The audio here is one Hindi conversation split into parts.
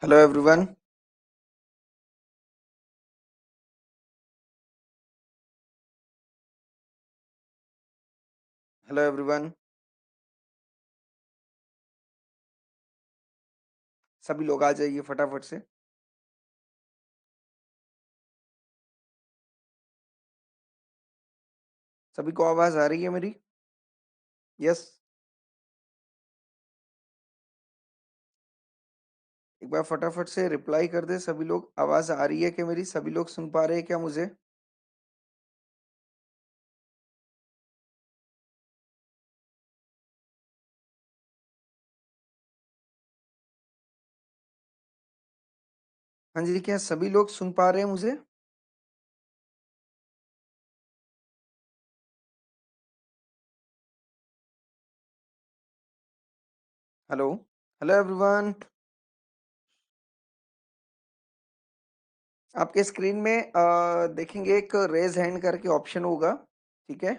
Hello everyone. Hello everyone. सभी लोग आ जाइए फटाफट से। सभी को आवाज आ रही है मेरी? यस। एक बार फटाफट से रिप्लाई कर दे सभी लोग। आवाज आ रही है क्या मेरी? सभी लोग सुन पा रहे हैं क्या मुझे? हाँ जी, क्या सभी लोग सुन पा रहे हैं मुझे? हेलो। Hello everyone. आपके स्क्रीन में देखेंगे एक रेज हैंड करके ऑप्शन होगा। ठीक है,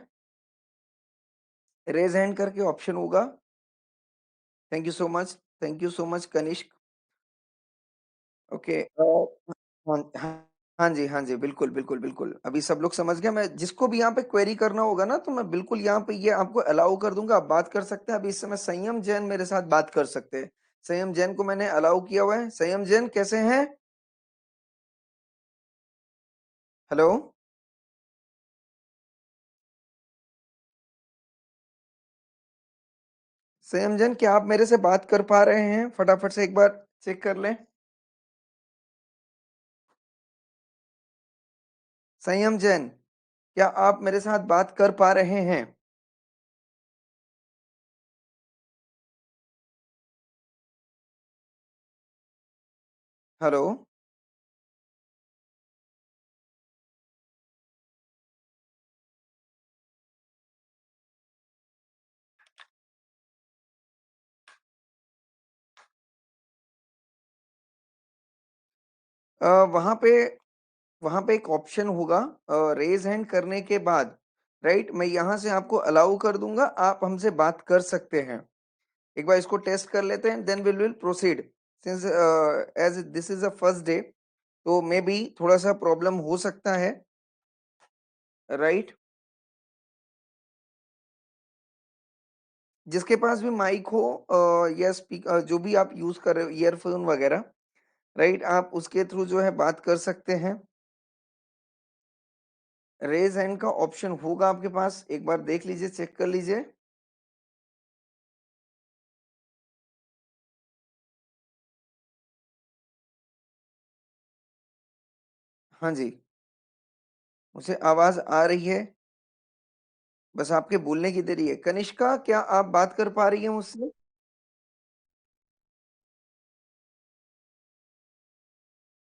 रेज हैंड करके ऑप्शन होगा। Thank you so much. Thank you so much Kanishk. Okay. हाँ हाँ। हाँ जी, हाँ जी, बिल्कुल बिल्कुल बिल्कुल, अभी सब लोग समझ गए। मैं जिसको भी यहाँ पे क्वेरी करना होगा ना, तो मैं बिल्कुल यहाँ पे ये आपको अलाउ कर दूंगा, आप बात कर सकते हैं। अभी इस समय संयम जैन मेरे साथ बात कर सकते हैं। संयम जैन को मैंने अलाउ किया हुआ है। संयम जैन कैसे हैं? हेलो। संयम जैन, क्या आप मेरे से बात कर पा रहे हैं? फटाफट से एक बार चेक कर लें। संयम जैन, क्या आप मेरे साथ बात कर पा रहे हैं? हेलो। वहां पे वहां पे एक ऑप्शन होगा रेज हैंड करने के बाद। राइट, मैं यहां से आपको अलाउ कर दूंगा, आप हमसे बात कर सकते हैं। एक बार इसको टेस्ट कर लेते हैं, then will proceed. Since as this is a first day, तो मे बी थोड़ा सा प्रॉब्लम हो सकता है। राइट, जिसके पास भी माइक हो या स्पीकर, जो भी आप यूज कर रहे हो, ईयरफोन वगैरह, राइट, आप उसके थ्रू जो है बात कर सकते हैं। रेज हैंड का ऑप्शन होगा आपके पास, एक बार देख लीजिए, चेक कर लीजिए। हाँ जी, मुझे आवाज आ रही है, बस आपके बोलने की देरी है। कनिष्का, क्या आप बात कर पा रही हैं मुझसे?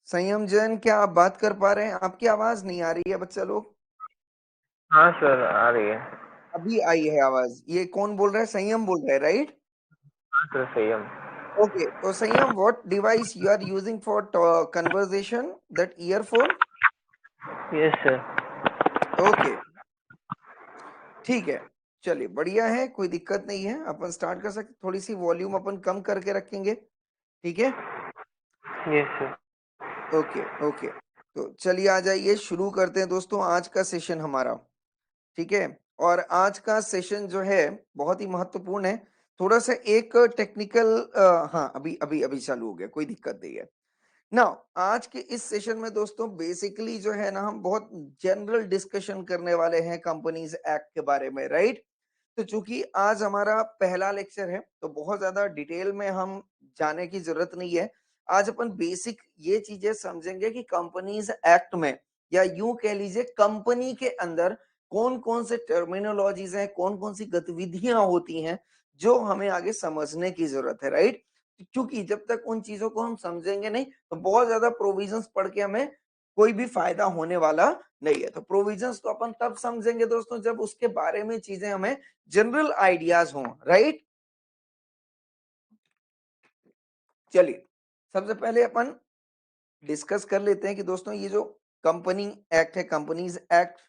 संयम जैन, क्या आप बात कर पा रहे हैं? आपकी आवाज नहीं आ रही है बच्चा लोग। हाँ सर, आ रही है। अभी आई है आवाज। ये कौन बोल रहा है? संयम बोल रहा है, राइट? हाँ सर, संयम। ओके, तो Sanyam, what device you are using for conversation? That earphone? Yes sir. Okay, ठीक है। चलिए, बढ़िया है, कोई दिक्कत नहीं है, अपन स्टार्ट कर सकते। थोड़ी सी वॉल्यूम अपन कम करके रखेंगे, ठीक है? Yes sir. ओके ओके, तो चलिए आ जाइए, शुरू करते हैं दोस्तों आज का सेशन हमारा। ठीक है, और आज का सेशन जो है बहुत ही महत्वपूर्ण है। थोड़ा सा एक टेक्निकल, हाँ, अभी अभी अभी चालू हो गया, कोई दिक्कत नहीं है। नाउ, आज के इस सेशन में दोस्तों बेसिकली जो है ना, हम बहुत जनरल डिस्कशन करने वाले हैं कंपनीज एक्ट के बारे में, राइट? तो चूंकि आज हमारा पहला लेक्चर है, तो बहुत ज्यादा डिटेल में हम जाने की जरूरत नहीं है। आज अपन बेसिक ये चीजें समझेंगे कि कंपनीज एक्ट में, या यूं कह लीजिए कंपनी के अंदर कौन कौन से टर्मिनोलॉजीज हैं, कौन कौन सी गतिविधियां होती हैं, जो हमें आगे समझने की जरूरत है, राइट? क्योंकि जब तक उन चीजों को हम समझेंगे नहीं, तो बहुत ज्यादा प्रोविजंस पढ़ के हमें कोई भी फायदा होने वाला नहीं है। तो प्रोविजंस तो अपन तब समझेंगे दोस्तों, जब उसके बारे में चीजें हमें जनरल आइडियाज हों, राइट? चलिए, सबसे पहले अपन डिस्कस कर लेते हैं कि दोस्तों ये जो कंपनी एक्ट है, कंपनीज एक्ट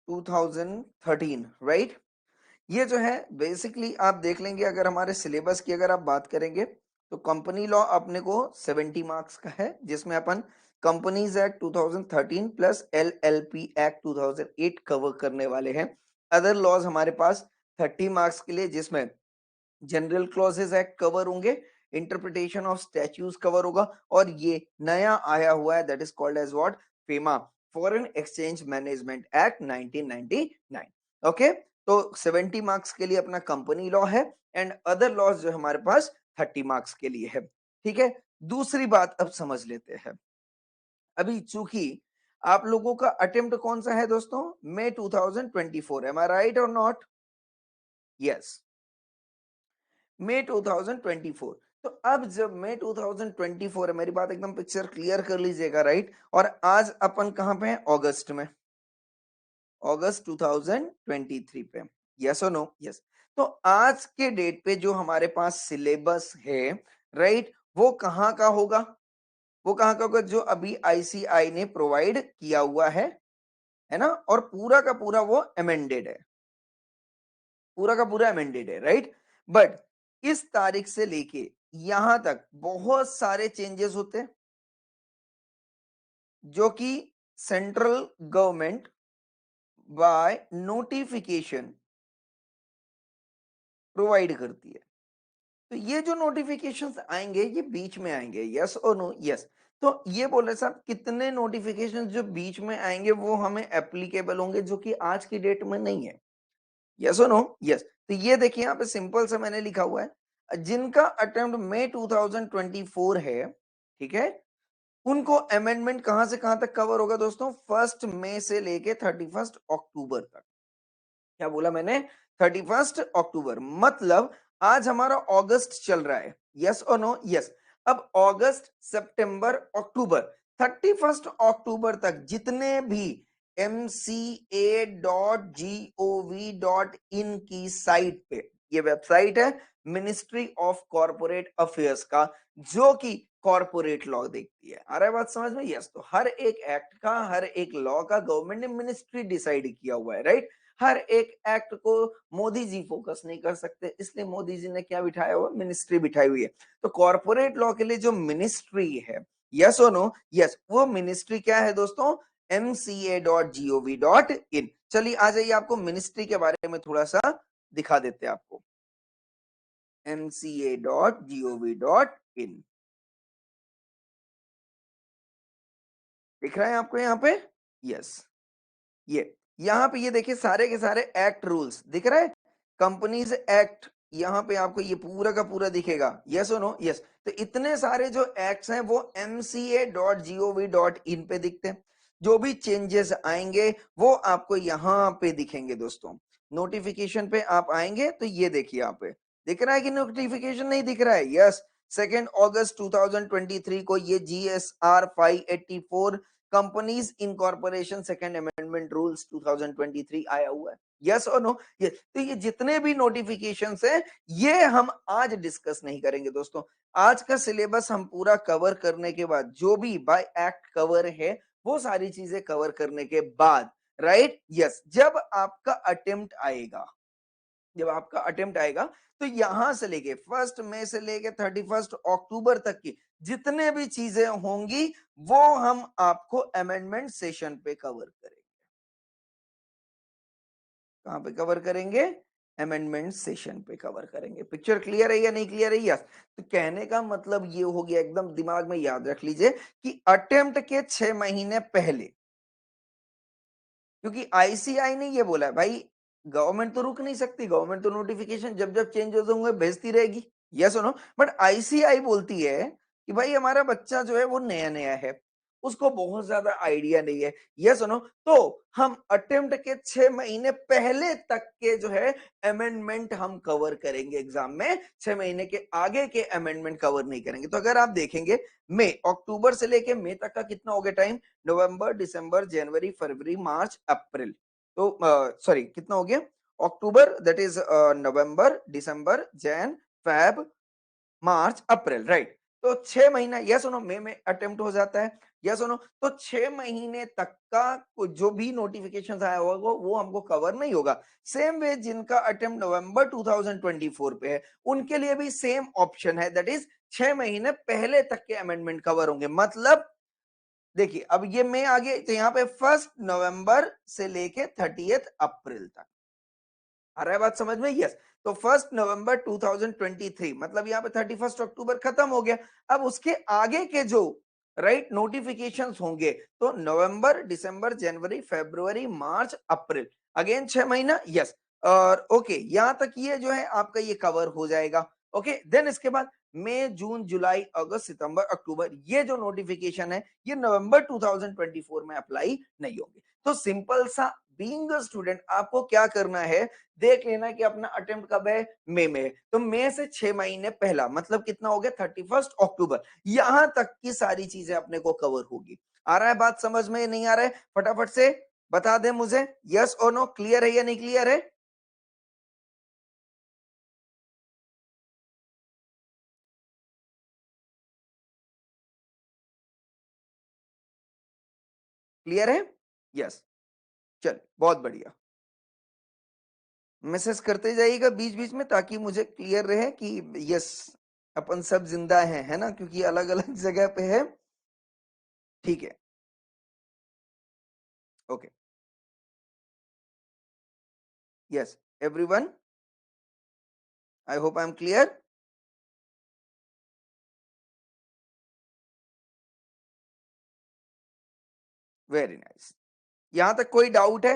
2013, राइट? ये जो है बेसिकली आप देख लेंगे, अगर हमारे सिलेबस की अगर आप बात करेंगे तो कंपनी लॉ अपने को 70 मार्क्स का है, जिसमें अपन companies act 2013 plus LLP act 2008 cover करने वाले हैं। अदर लॉज हमारे पास 30 मार्क्स के लिए, जिसमें जनरल क्लॉजेस एक्ट कवर होंगे, इंटरप्रिटेशन ऑफ स्टैट्यूज कवर होगा, और ये नया आया हुआ है that is called as what, FEMA, foreign exchange management act 1999। Okay, तो 70 मार्क्स के लिए अपना कंपनी लॉ है, एंड अदर लॉज जो हमारे पास 30 मार्क्स के लिए है। ठीक है, दूसरी बात अब समझ लेते हैं। अभी चूंकि आप लोगों का अटेम्प्ट कौन सा है दोस्तों, मई 2024, एम आई राइट और नॉट? यस, मई 2024। तो अब जब मई 2024 है, मेरी बात एकदम पिक्चर क्लियर कर लीजिएगा, राइट? और आज अपन कहां पे हैं, अगस्त में, अगस्त 2023 पे, यस और नो? यस। तो आज के डेट पे जो हमारे पास सिलेबस है, राइट, वो कहाँ का होगा, वो कहाँ का होगा, जो अभी आईसीआई ने प्रोवाइड किया हुआ है ना, और पूरा का पूरा वो अमेंडेड है, पूरा का पूरा अमेंडेड है, राइट? बट इस तारीख से लेके यहां तक बहुत सारे चेंजेस होते हैं, जो कि central government by notification provide करती है। तो ये जो नोटिफिकेशंस आएंगे ये बीच में आएंगे, यस और नो? यस। तो ये बोल रहे साहब, कितने नोटिफिकेशन जो बीच में आएंगे वो हमें एप्लीकेबल होंगे, जो कि आज की डेट में नहीं है, यस और नो? यस। तो ये देखिए यहाँ पे सिंपल सा मैंने लिखा हुआ है, जिनका अटेम्प्ट मई 2024 है, ठीक है, उनको अमेंडमेंट कहां से कहां तक कवर होगा दोस्तों, 1 मई से लेके 31 अक्टूबर तक। क्या बोला मैंने, 31 अक्टूबर, मतलब आज हमारा अगस्त चल रहा है, यस और नो? यस। अब अगस्त, सितंबर, अक्टूबर, 31 अक्टूबर तक जितने भी mca.gov.in की साइट पे, ये वेबसाइट है मिनिस्ट्री ऑफ कॉर्पोरेट अफेयर्स का, जो कि कॉर्पोरेट लॉ देखती है। आ रहा है बात समझ में? यस। तो हर एक एक्ट का, हर एक लॉ का गवर्नमेंट ने मिनिस्ट्री डिसाइड किया हुआ है, राइट? हर एक एक्ट को मोदी जी फोकस नहीं कर सकते, इसलिए मोदी जी ने क्या बिठाया हुआ, मिनिस्ट्री बिठाई हुई है। तो कॉर्पोरेट लॉ के लिए जो मिनिस्ट्री है, यस और नो? यस। वो मिनिस्ट्री क्या है दोस्तों, mca.gov.in। चलिए आ जाइए, आपको मिनिस्ट्री के बारे में थोड़ा सा दिखा देते हैं आपको, mca.gov.in दिख रहा है आपको यहाँ पे? यस। ये यहाँ पे ये देखिए सारे के सारे एक्ट रूल्स दिख रहा है, कंपनीज एक्ट, यहाँ पे आपको ये पूरा का पूरा दिखेगा, यस और नो? यस। तो इतने सारे जो एक्ट्स हैं वो mca.gov.in पे दिखते हैं। जो भी चेंजेस आएंगे वो आपको यहाँ पे दिखेंगे दोस्तों। नोटिफिकेशन पे आप आएंगे तो ये देखिए, यहाँ पे दिख रहा है कि नोटिफिकेशन नहीं दिख रहा है? यस। 2 अगस्त 2023 को ये GSR 584 companies incorporation second amendment rules 2023 आया हुआ है, यस और नो? ये तो ये जितने भी नोटिफिकेशंस हैं ये हम आज डिस्कस नहीं करेंगे दोस्तों। आज का सिलेबस हम पूरा कवर करने के बाद, जो भी बाय एक्ट कवर है वो सारी चीजें कवर करने के बाद, राइट, यस, जब आपका अटेम्प्ट आएगा, जब आपका अटेम्प्ट आएगा, तो यहां से लेके 1 मई से लेके 31 अक्टूबर तक की जितने भी चीजें होंगी वो हम आपको अमेंडमेंट सेशन पे कवर करेंगे। कहां पे कवर करेंगे, अमेंडमेंट सेशन पे कवर करेंगे। पिक्चर क्लियर है या नहीं क्लियर है? यस। तो कहने का मतलब ये हो गया, एकदम दिमाग में याद रख लीजिए कि अटेम्प्ट के 6 महीने पहले, क्योंकि आईसीआई ने ये बोला है भाई, गवर्नमेंट तो रुक नहीं सकती, गवर्नमेंट तो नोटिफिकेशन जब जब चेंजेस होंगे भेजती रहेगी, यस और नो? बट आईसीआई बोलती है कि भाई हमारा बच्चा जो है वो नया नया है, उसको बहुत ज्यादा आइडिया नहीं है, यस और नो? तो हम अटेम्प्ट के 6 महीने पहले तक के जो है अमेंडमेंट हम कवर करेंगे एग्जाम में, 6 महीने के आगे के अमेंडमेंट कवर नहीं करेंगे। तो अगर आप देखेंगे मई, अक्टूबर से लेके मई तक का कितना हो गया टाइम, नवंबर, दिसंबर, जनवरी, फरवरी, मार्च, अप्रैल, तो सॉरी कितना हो गया, October, that is November, December, Jan, Feb, March, April, right? तो 6 महीना, यस और नो, मई में अटेम्प्ट हो जाता है, यस और नो। तो 6 महीने तक का जो भी नोटिफिकेशन आया होगा वो हमको कवर नहीं होगा। सेम वे जिनका अटेम्प्ट नवंबर 2024 पे है उनके लिए भी सेम ऑप्शन है, दैट इज 6 महीने पहले तक के अमेंडमेंट कवर होंगे। मतलब देखिए अब ये मई आ गया तो यहाँ पे 1 नवंबर से लेके 30 अप्रैल तक आ रहा है बात समझ में? यस। तो 1 नवंबर 2023 मतलब यहाँ पे 31 अक्टूबर खत्म हो गया। अब उसके आगे के जो राइट नोटिफिकेशंस होंगे तो नवंबर, दिसंबर, जनवरी, फरवरी, मार्च, अप्रैल, अगेन 6 महीना, यस। और ओके यहाँ तक ये जो है आपका ये कवर हो जाएगा। ओके देन इसके बाद मई, जून, जुलाई, अगस्त, सितंबर, अक्टूबर, ये जो नोटिफिकेशन है ये नवंबर 2024 में अप्लाई नहीं होंगे। तो सिंपल सा बीइंग अ स्टूडेंट आपको क्या करना है, देख लेना कि अपना अटेम्प्ट कब है, मई में। तो मई से 6 महीने पहला मतलब कितना हो गया, 31 अक्टूबर, यहां तक की सारी चीजें अपने को कवर होगी। आ रहा है बात समझ में? नहीं आ रहा है? फटाफट से बता दे मुझे, यस और नो, क्लियर है या नहीं क्लियर है? क्लियर है? यस। चल बहुत बढ़िया, मैसेज करते जाइएगा बीच बीच में ताकि मुझे क्लियर रहे कि यस अपन सब जिंदा हैं, है ना, क्योंकि अलग अलग जगह पे है। ठीक है, okay, yes everyone, I hope I am clear. Very nice. यहां तक कोई डाउट है?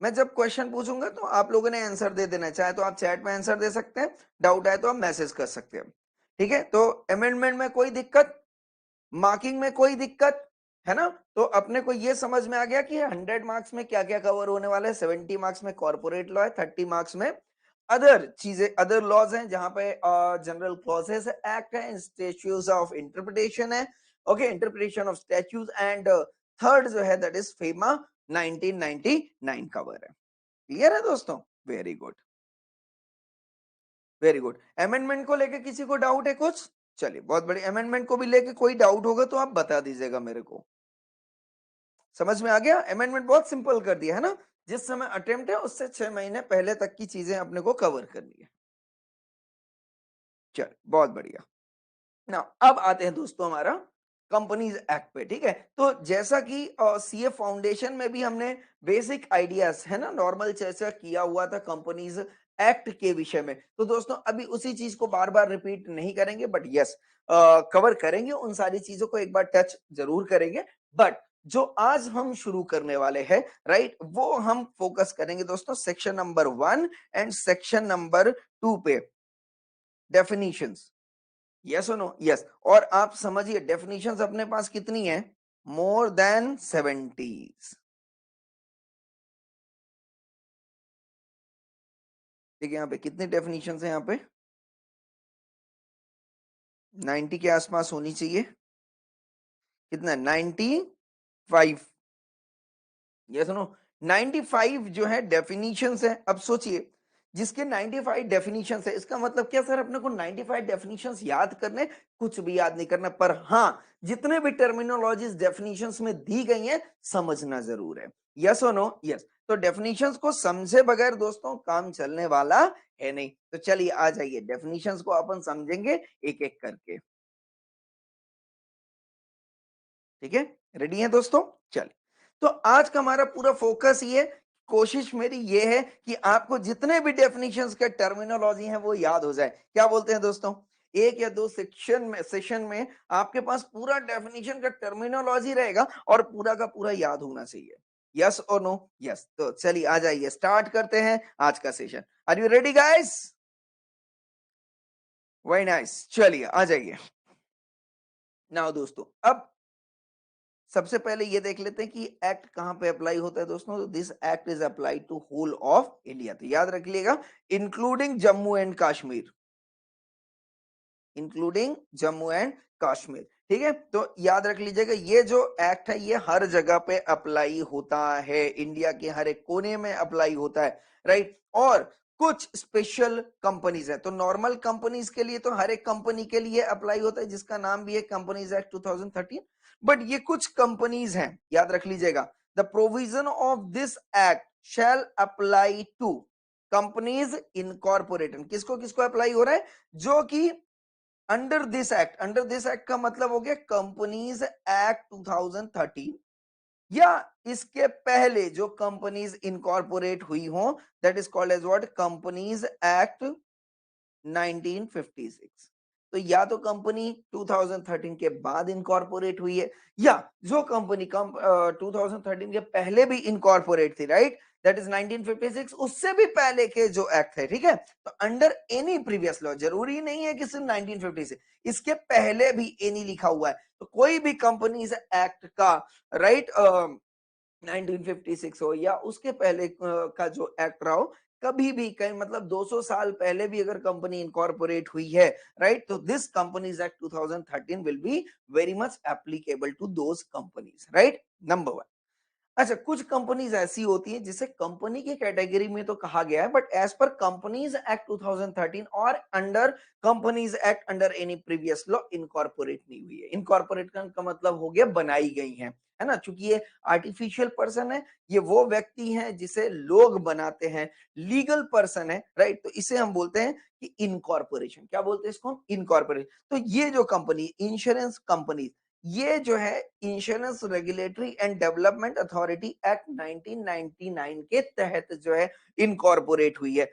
मैं जब क्वेश्चन पूछूंगा तो आप लोगों ने आंसर दे देना है, चाहे तो आप चैट में आंसर दे सकते हैं, डाउट आए तो आप मैसेज कर सकते हैं। ठीक है, तो अमेंडमेंट में कोई दिक्कत, मार्किंग में कोई दिक्कत है ना? तो अपने को ये समझ में आ गया कि 100 मार्क्स में क्या क्या कवर होने वाला है। 70 मार्क्स में कॉर्पोरेट लॉ है, 30 मार्क्स में अदर चीजें, अदर लॉज हैं, जहां पे जनरल क्लॉजेस एक्ट है, स्टैट्यूज ऑफ इंटरप्रिटेशन है, okay, interpretation of statutes, and third जो है दैट इज फेमा 1999 कवर है। क्लियर है दोस्तों? Very good, very good. Amendment को लेके किसी को डाउट है कुछ? चलिए बहुत बड़ी, अमेंडमेंट को भी लेके कोई डाउट होगा तो आप बता दीजिएगा मेरे को। समझ में आ गया? अमेंडमेंट बहुत सिंपल कर दिया है ना, जिस समय अटेम्प्ट है उससे 6 महीने पहले तक की चीजें अपने को कवर करनी है। चल बहुत बढ़िया। ना अब आते हैं दोस्तों हमारा कंपनीज एक्ट पे। ठीक है, तो जैसा कि सीए फाउंडेशन में भी हमने बेसिक आइडियाज है ना नॉर्मल चर्चा किया हुआ था कंपनीज एक्ट के विषय में, तो दोस्तों अभी उसी चीज को बार बार रिपीट नहीं करेंगे, बट यस कवर करेंगे, उन सारी चीजों को एक बार टच जरूर करेंगे। बट जो आज हम शुरू करने वाले हैं राइट, वो हम फोकस करेंगे दोस्तों section number 1 and section number 2 पे, डेफिनेशंस। यस और नो? यस। और आप समझिए डेफिनेशंस अपने पास कितनी है, मोर देन 70। देखिए यहाँ पे कितनी डेफिनेशंस है, यहाँ पे 90 के आसपास होनी चाहिए। कितना? 95। ये सुनो, 95 जो है डेफिनेशंस है। अब सोचिए जिसके 95 डेफिनेशंस है, इसका मतलब क्या सर अपने को 95 डेफिनेशंस याद करने? कुछ भी याद नहीं करना, पर हाँ जितने भी टर्मिनोलॉजीज डेफिनेशंस में दी गई हैं समझना जरूर है। यस और नो? यस। तो डेफिनेशंस को समझे बगैर दोस्तों काम चलने वाला है नहीं। तो चलिए आ जाइए, डेफिनेशंस को अपन समझेंगे एक एक करके। ठीक है, रेडी है दोस्तों? चलिए, तो आज का हमारा पूरा फोकस ये, कोशिश मेरी ये है कि आपको जितने भी डेफिनेशंस के टर्मिनोलॉजी हैं वो याद हो जाए। क्या बोलते हैं दोस्तों? एक या दो सेशन में आपके पास पूरा डेफिनेशन का टर्मिनोलॉजी रहेगा और पूरा का पूरा याद होना चाहिए। यस और नो? यस। तो चलिए आ जाइए, स्टार्ट करते हैं आज का session. Are you ready guys? Very nice, चलिए आ जाइए। नाउ दोस्तों अब सबसे पहले ये देख लेते हैं कि एक्ट कहां पे अप्लाई होता है दोस्तों। तो this act is apply to whole of India, तो याद रख लीजिएगा, including Jammu and Kashmir, including Jammu and Kashmir. ठीक है, तो याद रख लीजिएगा ये जो एक्ट है ये हर जगह पे अप्लाई होता है, इंडिया के हर एक कोने में अप्लाई होता है, राइट। और कुछ स्पेशल कंपनीज है। तो नॉर्मल कंपनीज के लिए तो हर एक कंपनी के लिए अप्लाई होता है जिसका नाम भी है कंपनीज एक्ट 2013, बट ये कुछ कंपनीज हैं, याद रख लीजिएगा। The provision of this act shall apply to companies incorporated. किसको किसको अप्लाई हो रहा है? जो कि under this act, under this act का मतलब हो गया कंपनीज एक्ट 2013, या इसके पहले जो कंपनीज इनकॉर्पोरेट हुई हो, that is called as what? Companies act 1956। तो या तो कंपनी 2013 के बाद इनकॉर्पोरेट हुई है, या जो कंपनी 2013 के पहले भी इनकॉर्पोरेट थी, राइट, दैट इज 1956, उससे भी पहले के जो एक्ट है, ठीक है। तो अंडर एनी प्रीवियस लॉ, जरूरी नहीं है कि सिर्फ 1956, इसके पहले भी एनी लिखा हुआ है, तो कोई भी कंपनीज एक्ट का, राइट, 1956 हो या उसके पहले का जो एक्ट रहा हो, कभी भी कहीं मतलब 200 साल पहले भी अगर कंपनी इनकॉर्पोरेट हुई है, राइट, तो this companies act 2013 will be very much applicable to those companies, right, number one. अच्छा, कुछ कंपनीज ऐसी होती हैं जिसे कंपनी की कैटेगरी में तो कहा गया है, but as per companies act 2013 और under companies act under any previous law incorporate नहीं हुई है। इनकॉर्पोरेट का मतलब हो गया बनाई गई है ना, चूंकि ये आर्टिफिशियल पर्सन है, ये वो व्यक्ति है जिसे लोग बनाते हैं, लीगल पर्सन है, राइट, तो इसे हम बोलते हैं कि इनकॉर्पोरेशन। क्या बोलते हैं इसको? इनकॉर्पोरेशन। तो ये जो कंपनी, इंश्योरेंस कंपनी, ये जो है insurance regulatory and development authority act 1999 के तहत जो है इनकॉर्पोरेट हुई है।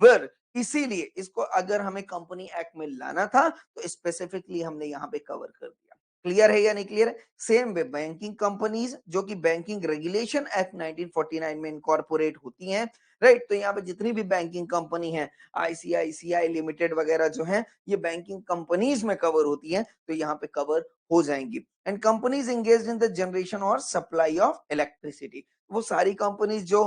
पर इसीलिए इसको अगर हमें कंपनी एक्ट में लाना था तो स्पेसिफिकली हमने यहाँ पे कवर कर दिया। क्लियर है या नहीं क्लियर है? सेम वे बैंकिंग कंपनीज जो कि बैंकिंग रेगुलेशन एक्ट 1949 में इनकॉर्पोरेट होती हैं, राइट, तो यहाँ पे जितनी भी बैंकिंग कंपनी है, आईसीआईसीआई लिमिटेड वगैरह जो है, ये बैंकिंग कंपनीज में कवर होती है, तो यहाँ पे कवर हो जाएंगी। And companies engaged in the generation और सप्लाई ऑफ इलेक्ट्रिसिटी, वो सारी कंपनीज जो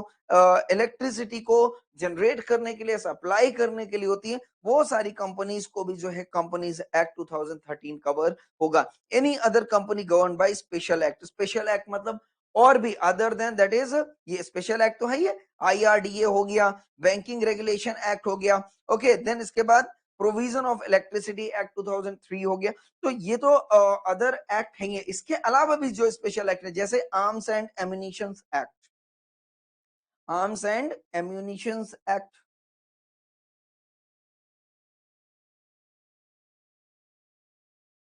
इलेक्ट्रिसिटी को जनरेट करने के लिए, सप्लाई करने के लिए होती है, वो सारी कंपनीज को भी जो है कंपनीज एक्ट 2013 कवर होगा। Any other company govern by special act, special act मतलब और भी अदर देन दैट इज, ये स्पेशल एक्ट तो है, ये आईआरडीए हो गया, बैंकिंग रेगुलेशन एक्ट हो गया, ओके, देन इसके बाद प्रोविजन ऑफ इलेक्ट्रिसिटी एक्ट 2003 हो गया। तो ये तो अदर एक्ट है। इसके अलावा भी जो स्पेशल एक्ट है, जैसे arms and ammunition act, arms and ammunition act,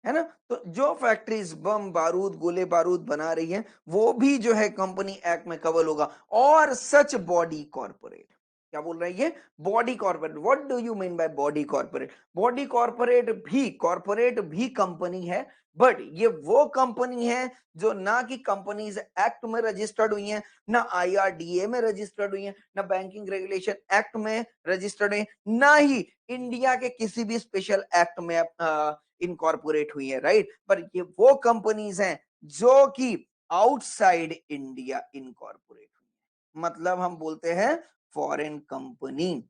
है ना, तो जो फैक्ट्रीज बम बारूद गोले बारूद बना रही हैं, वो भी जो है कंपनी एक्ट में कवर होगा। और सच बॉडी कॉर्पोरेट, क्या बोल रहा है ये? Body corporate. What do you mean by body corporate? Body corporate भी कंपनी है, बट ये वो कंपनी है जो ना कि कंपनीज एक्ट में रजिस्टर्ड हुई है, ना आईआरडीए में रजिस्टर्ड हुई है, ना बैंकिंग रेगुलेशन एक्ट में रजिस्टर्ड हुई है, ना ही इंडिया के किसी भी स्पेशल एक्ट में इनकॉर्पोरेट हुई है, राइट, पर ये वो कंपनीज हैं जो कि आउटसाइड इंडिया इनकॉर्पोरेट हुई है, मतलब हम बोलते हैं फॉरेन कंपनी।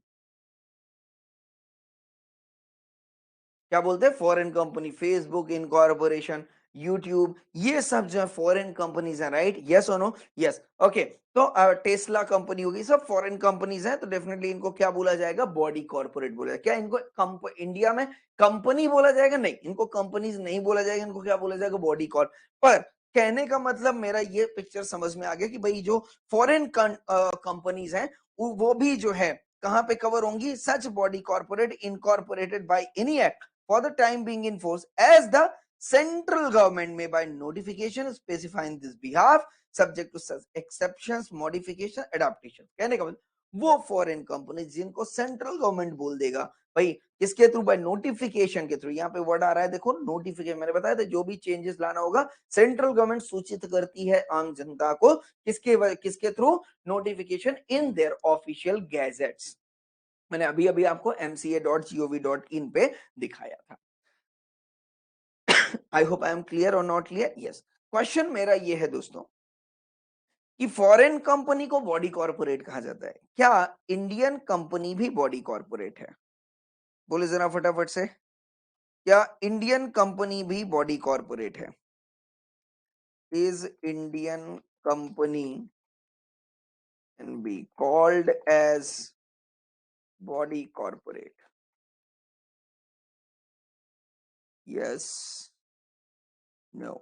क्या बोलते हैं? Foreign company. Facebook incorporation, YouTube, ये सब जो है फॉरेन कंपनीज हैं, राइट, यस और नो? Yes, okay. तो टेस्ला कंपनी होगी, सब फॉरेन कंपनीज हैं, तो डेफिनेटली इनको क्या बोला जाएगा? बॉडी कॉर्पोरेट बोला जाएगा। क्या इनको इंडिया में कंपनी बोला जाएगा? नहीं, इनको कंपनीज नहीं बोला जाएगा, इनको क्या बोला जाएगा? Body Corp. पर कहने का मतलब मेरा ये पिक्चर समझ में आ गया कि भाई जो फॉरेन कंपनीज हैं, वो भी जो है कहां पे कवर होंगी? Such body corporate incorporated by any act for the time being in force as the central government may by notification specify in this behalf subject to such exceptions modification adaptation। कहने का मतलब वो फॉरेन कंपनी जिनको सेंट्रल गवर्नमेंट बोल देगा, भाई किसके थ्रू? बाय नोटिफिकेशन के थ्रू। यहाँ पे वर्ड आ रहा है, देखो, नोटिफिकेशन। मैंने बताया था जो भी चेंजेस लाना होगा सेंट्रल गवर्नमेंट सूचित करती है आम जनता को, किसके through? Notification in their official gazettes. मैंने अभी अभी आपको mca.gov.in पे दिखाया था। I hope I am clear और नॉट क्लियर? यस। क्वेश्चन मेरा ये है दोस्तों कि फॉरेन कंपनी को बॉडी कॉर्पोरेट कहा जाता है, क्या इंडियन कंपनी भी बॉडी कॉर्पोरेट है? बोले जरा फटाफट से, क्या इंडियन कंपनी भी बॉडी कॉर्पोरेट है? Is Indian company can be called as body corporate, yes, no.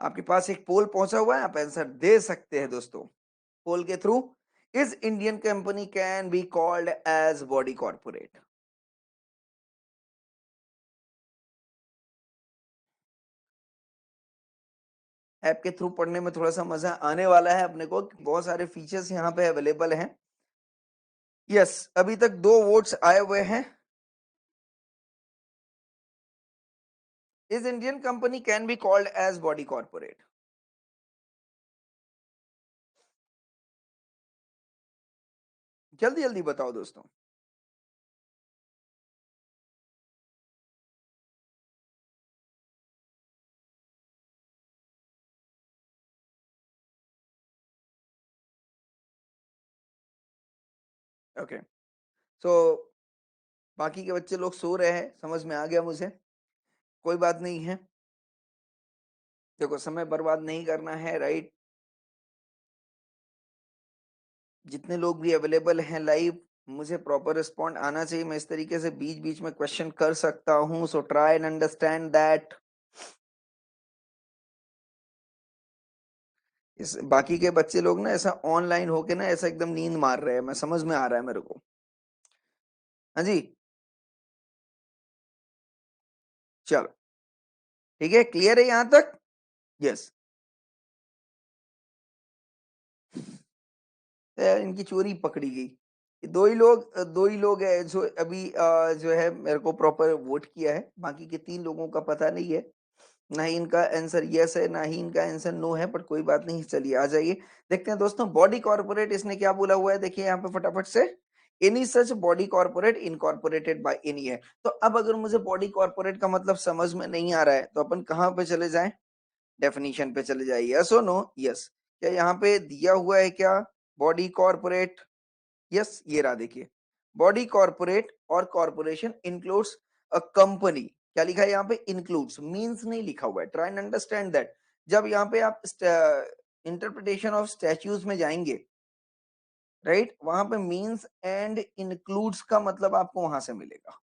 आपके पास एक पोल पहुंचा हुआ है, आप आंसर दे सकते हैं दोस्तों पोल के through. Is Indian company can be called as body corporate? App के थ्रू पढ़ने में थोड़ा सा मजा आने वाला है अपने को, बहुत सारे फीचर्स यहाँ पे अवेलेबल हैं। यस, अभी तक 2 वोट्स आए हुए हैं। Is Indian company can be called as body corporate? जल्दी जल्दी बताओ दोस्तों। ओके, सो बाकी के बच्चे लोग सो रहे हैं, समझ में आ गया मुझे, कोई बात नहीं है। देखो, समय बर्बाद नहीं करना है, राइट? जितने लोग भी अवेलेबल हैं लाइव, मुझे प्रॉपर रिस्पॉन्ड आना चाहिए। मैं इस तरीके से बीच बीच में क्वेश्चन कर सकता हूं, so try and understand that. इस बाकी के बच्चे लोग ना ऐसा ऑनलाइन होके ना ऐसा एकदम नींद मार रहे हैं, मैं समझ में आ रहा है मेरे को। हाँ जी, चलो ठीक है, क्लियर है यहां तक? यस। इनकी चोरी पकड़ी गई। दो ही लोग है जो अभी जो है मेरे को प्रॉपर वोट किया है, बाकी के 3 लोगों का पता नहीं है। ना ही इनका आंसर यस है, ना ही इनका आंसर नो है, पर कोई बात नहीं, चलिए आ जाइए। देखते हैं दोस्तों, बॉडी कॉर्पोरेट इसने क्या बोला हुआ है, देखिए यहाँ पे फटाफट से। Any such body corporate incorporated by any है। तो अब अगर मुझे बॉडी कॉर्पोरेट का मतलब समझ में नहीं आ रहा है, तो अपन कहाँ पे चले जाएं? डेफिनेशन पे चले जाइए। यस और नो? यस। क्या यहाँ पे दिया हुआ है क्या बॉडी कॉर्पोरेट? यस, ये रहा, देखिए। बॉडी कॉर्पोरेट और कॉर्पोरेशन इंक्लूड्स अ कंपनी। क्या लिखा है यहाँ पे? इंक्लूड्स, मींस नहीं लिखा हुआ है, ट्राई एंड अंडरस्टैंड दैट। जब यहाँ पे आप इंटरप्रिटेशन ऑफ स्टैच्यूज में जाएंगे, राइट, वहां पे मींस एंड इंक्लूड्स का मतलब आपको वहां से मिलेगा।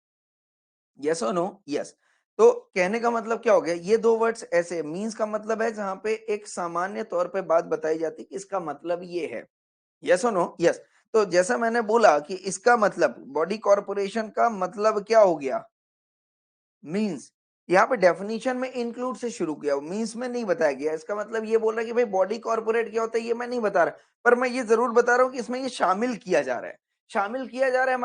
यस और नो? यस। तो कहने का मतलब क्या हो गया, ये 2 वर्ड्स ऐसे, मींस का मतलब है जहां पे एक सामान्य तौर पे बात बताई जाती है कि इसका मतलब ये है। यस और नो? यस। तो जैसा मैंने बोला कि इसका मतलब, बॉडी कॉर्पोरेशन का मतलब क्या हो गया? मींस। यहाँ पे डेफिनेशन में इंक्लूड से शुरू किया, मींस में नहीं बताया गया। इसका मतलब ये बोल रहा है कि भाई बॉडी कॉर्पोरेट क्या होता है, ये मैं नहीं बता रहा, पर मैं ये जरूर बता रहा हूँ कि इसमें ये शामिल किया जा रहा है। शामिल किया जा रहा है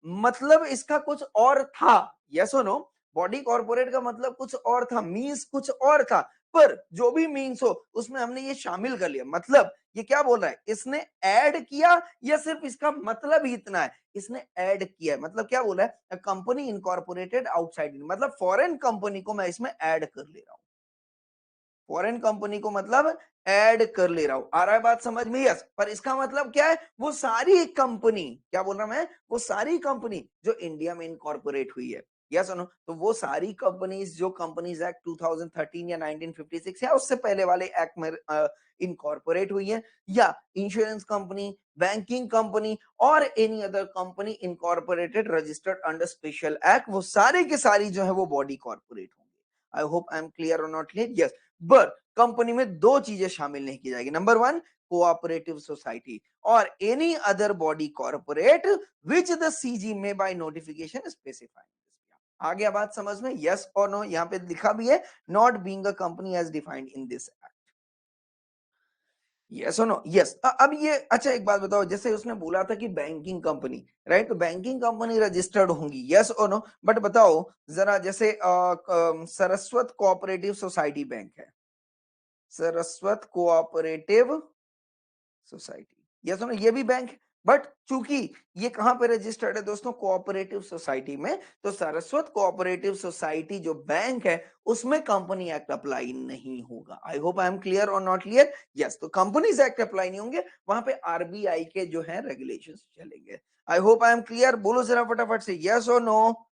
मतलब इसका कुछ और था। यस और नो? बॉडी कॉर्पोरेट का मतलब कुछ और था, मीन्स कुछ और था, पर जो भी मीन्स हो उसमें हमने ये शामिल कर लिया। मतलब ये क्या बोल रहा है, इसने ऐड किया, या सिर्फ इसका मतलब ही इतना है, इसने ऐड किया है। मतलब क्या बोला है, कंपनी इनकॉर्पोरेटेड आउटसाइड, मतलब फॉरेन कंपनी को मैं इसमें ऐड कर ले रहा हूं। फॉरेन कंपनी को मतलब ऐड कर ले रहा हूं। आ रहा है बात समझ में? यस। पर इसका मतलब क्या है, वो सारी कंपनी, क्या बोल रहा मैं, वो सारी कंपनी जो इंडिया में इनकॉर्पोरेट हुई है। यस और नो? तो वो सारी कंपनीज जो कंपनीज एक्ट 2013 या 1956 या उससे पहले वाले एक्ट में इनकॉर्पोरेट हुई है, या इंश्योरेंस कंपनी, बैंकिंग कंपनी और any other company incorporated registered under special act, वो सारी की सारी जो है वो बॉडी कॉर्पोरेट होंगे। I hope I am clear और not clear? Yes. But company में 2 चीजें शामिल नहीं की जाएगी। नंबर 1, कोऑपरेटिव सोसाइटी, और any other body corporate which the CG में बाय नोटिफिकेशन स्पेसिफाई। आ गया बात समझ में? यस और नो? यहाँ पे लिखा भी है, not being a company as defined in this act. Yes और नो? यस। अब ये अच्छा, एक बात बताओ, जैसे उसने बोला था कि बैंकिंग कंपनी, राइट, तो बैंकिंग कंपनी रजिस्टर्ड होंगी, यस और नो? बट बताओ जरा, जैसे सरस्वत कोऑपरेटिव सोसाइटी बैंक है, Saraswat cooperative society, yes no? ये भी बैंक है, बट चूंकि ये कहां पे रजिस्टर्ड है दोस्तों, कोऑपरेटिव सोसाइटी में, तो सरस्वत कोऑपरेटिव सोसाइटी जो बैंक है उसमें कंपनी एक्ट अप्लाई नहीं होगा। आई होप आई एम क्लियर और नॉट क्लियर? यस। तो कंपनीज एक्ट अप्लाई नहीं होंगे, वहां पे आरबीआई के जो है रेगुलेशंस चलेंगे। आई होप आई एम क्लियर, बोलो जरा फटाफट से यस और नो।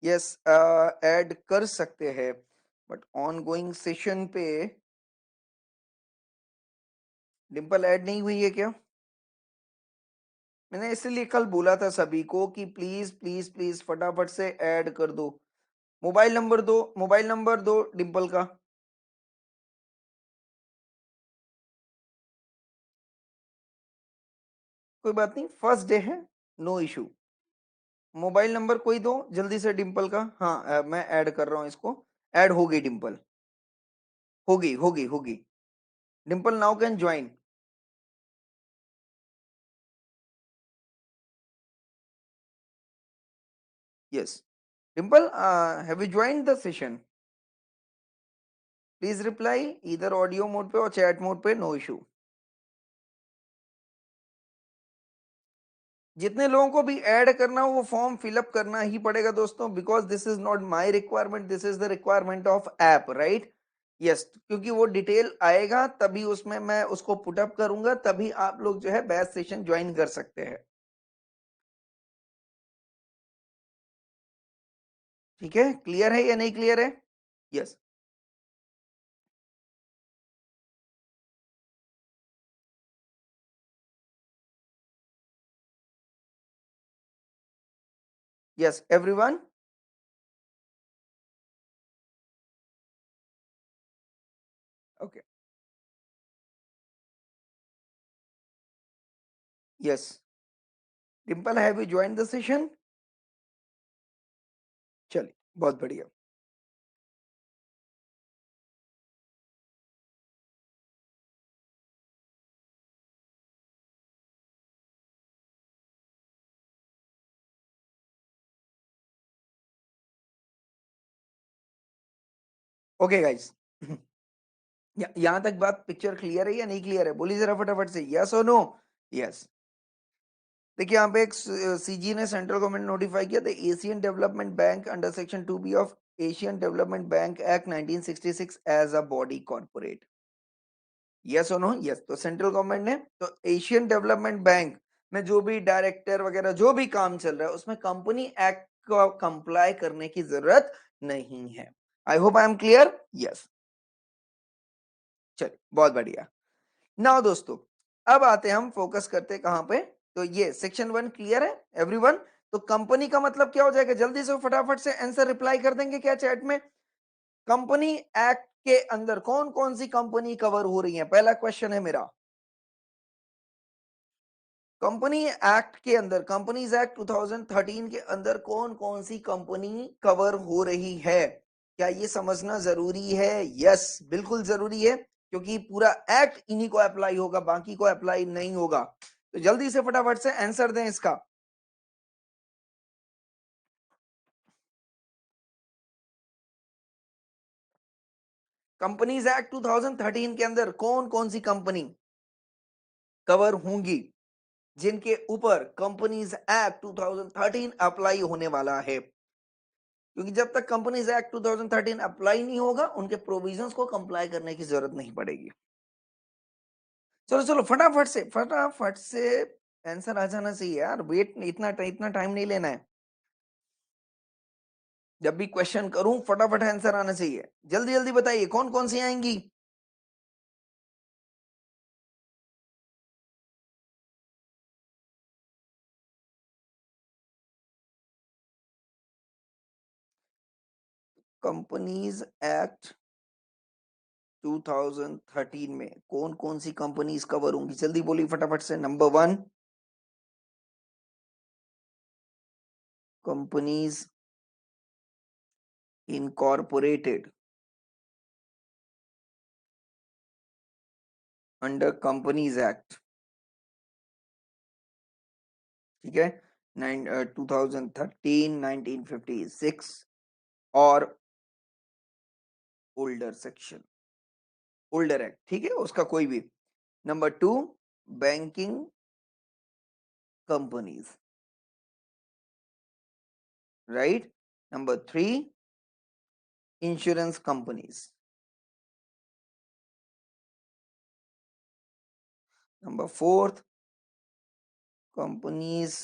यस, ऐड कर सकते हैं, बट ऑन गोइंग सेशन पे डिम्पल ऐड नहीं हुई है क्या? मैंने इसीलिए कल बोला था सभी को कि प्लीज प्लीज प्लीज फटाफट से ऐड कर दो। मोबाइल नंबर दो डिम्पल का। कोई बात नहीं, फर्स्ट डे है, नो इशू। मोबाइल नंबर कोई दो जल्दी से डिम्पल का। हाँ, मैं ऐड कर रहा हूँ इसको। ऐड हो गई डिम्पल, होगी होगी होगी। Dimple now can join. Yes Dimple, have you joined the session? Please reply इधर ऑडियो मोड पे और चैट मोड पे, नो इशू। जितने लोगों को भी ऐड करना हो वो फॉर्म फिलअप करना ही पड़ेगा दोस्तों, because this is not my requirement, this is the requirement of app, right? Yes, क्योंकि वो डिटेल आएगा तभी उसमें मैं उसको पुटअप करूंगा, तभी आप लोग जो है बैच सेशन ज्वाइन कर सकते हैं। ठीक है, क्लियर है या नहीं क्लियर है? Yes. Yes everyone. Okay. Yes Dimple, have you join the session? चलिए, बहुत बढ़िया। ओके गाइस, यहां तक बात पिक्चर क्लियर है या नहीं क्लियर है? बोलिए जरा फटाफट से, यस और नो। यस। देखिए यहाँ पे एक सीजी ने सेंट्रल गवर्नमेंट नोटिफाई किया था, Asian development bank under section 2B of Asian development bank act 1966 as a body corporate. Yes और नो? यस। तो सेंट्रल गवर्नमेंट ने तो एशियन डेवलपमेंट बैंक में जो भी डायरेक्टर वगैरह जो भी काम चल रहा है उसमें कंपनी एक्ट को कंप्लाई करने की जरूरत नहीं है। आई hope I am clear. Yes. चलिए, बहुत बढ़िया। नाउ दोस्तों, अब आते हैं, हम फोकस करते हैं कहां पे? तो ये सेक्शन 1 क्लियर है एवरीवन? तो कंपनी का मतलब क्या हो जाएगा? जल्दी से फटाफट से आंसर रिप्लाई कर देंगे क्या चैट में? कंपनी एक्ट के अंदर कौन कौन सी कंपनी कवर हो रही है, पहला क्वेश्चन है मेरा। कंपनी एक्ट के अंदर, कंपनीज एक्ट 2013 के अंदर कौन कौन सी कंपनी कवर हो रही है? क्या ये समझना जरूरी है? यस, बिल्कुल जरूरी है, क्योंकि पूरा एक्ट इन्हीं को अप्लाई होगा, बाकी को अप्लाई नहीं होगा। तो जल्दी से फटाफट से आंसर दें इसका। कंपनीज एक्ट 2013 के अंदर कौन कौन सी कंपनी कवर होंगी जिनके ऊपर कंपनीज एक्ट 2013 अप्लाई होने वाला है? क्योंकि जब तक कंपनीज एक्ट 2013 अप्लाई नहीं होगा, उनके प्रोविजंस को कंप्लाई करने की जरूरत नहीं पड़ेगी। चलो चलो, फटाफट से आंसर आ जाना चाहिए यार, वेट, इतना टाइम नहीं लेना है। जब भी क्वेश्चन करूं फटाफट आंसर आना चाहिए। जल्दी जल्दी बताइए कौन कौन सी आएंगी। कंपनीज एक्ट 2013 में कौन कौन सी कंपनीज कवर होंगी? जल्दी बोलिए फटाफट से। Number 1, companies incorporated under companies act. ठीक है, 2013, 1956 और ओल्डर सेक्शन, ओल्डर एक्ट, ठीक है, उसका कोई भी। Number 2, banking companies, right? Number 3, insurance companies. Number 4, companies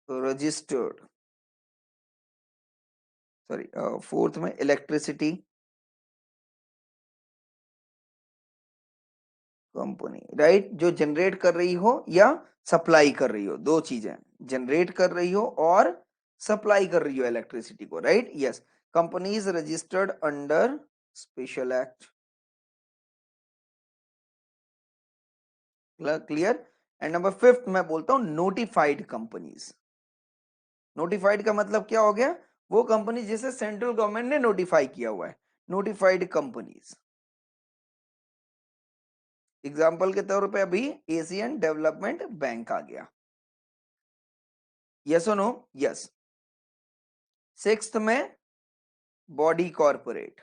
registered sorry, fourth में इलेक्ट्रिसिटी कंपनी, राइट, जो जनरेट कर रही हो या सप्लाई कर रही हो, दो चीजें, जनरेट कर रही हो और सप्लाई कर रही हो इलेक्ट्रिसिटी को, right, yes, companies registered under special act, clear. And number fifth मैं बोलता हूं नोटिफाइड कंपनीज। नोटिफाइड का मतलब क्या हो गया, वो कंपनी जिसे सेंट्रल गवर्नमेंट ने नोटिफाई किया हुआ है, नोटिफाइड कंपनीज। एग्जाम्पल के तौर पे अभी एशियन डेवलपमेंट बैंक आ गया, यस और नो, यस। सिक्स्थ में बॉडी कॉर्पोरेट,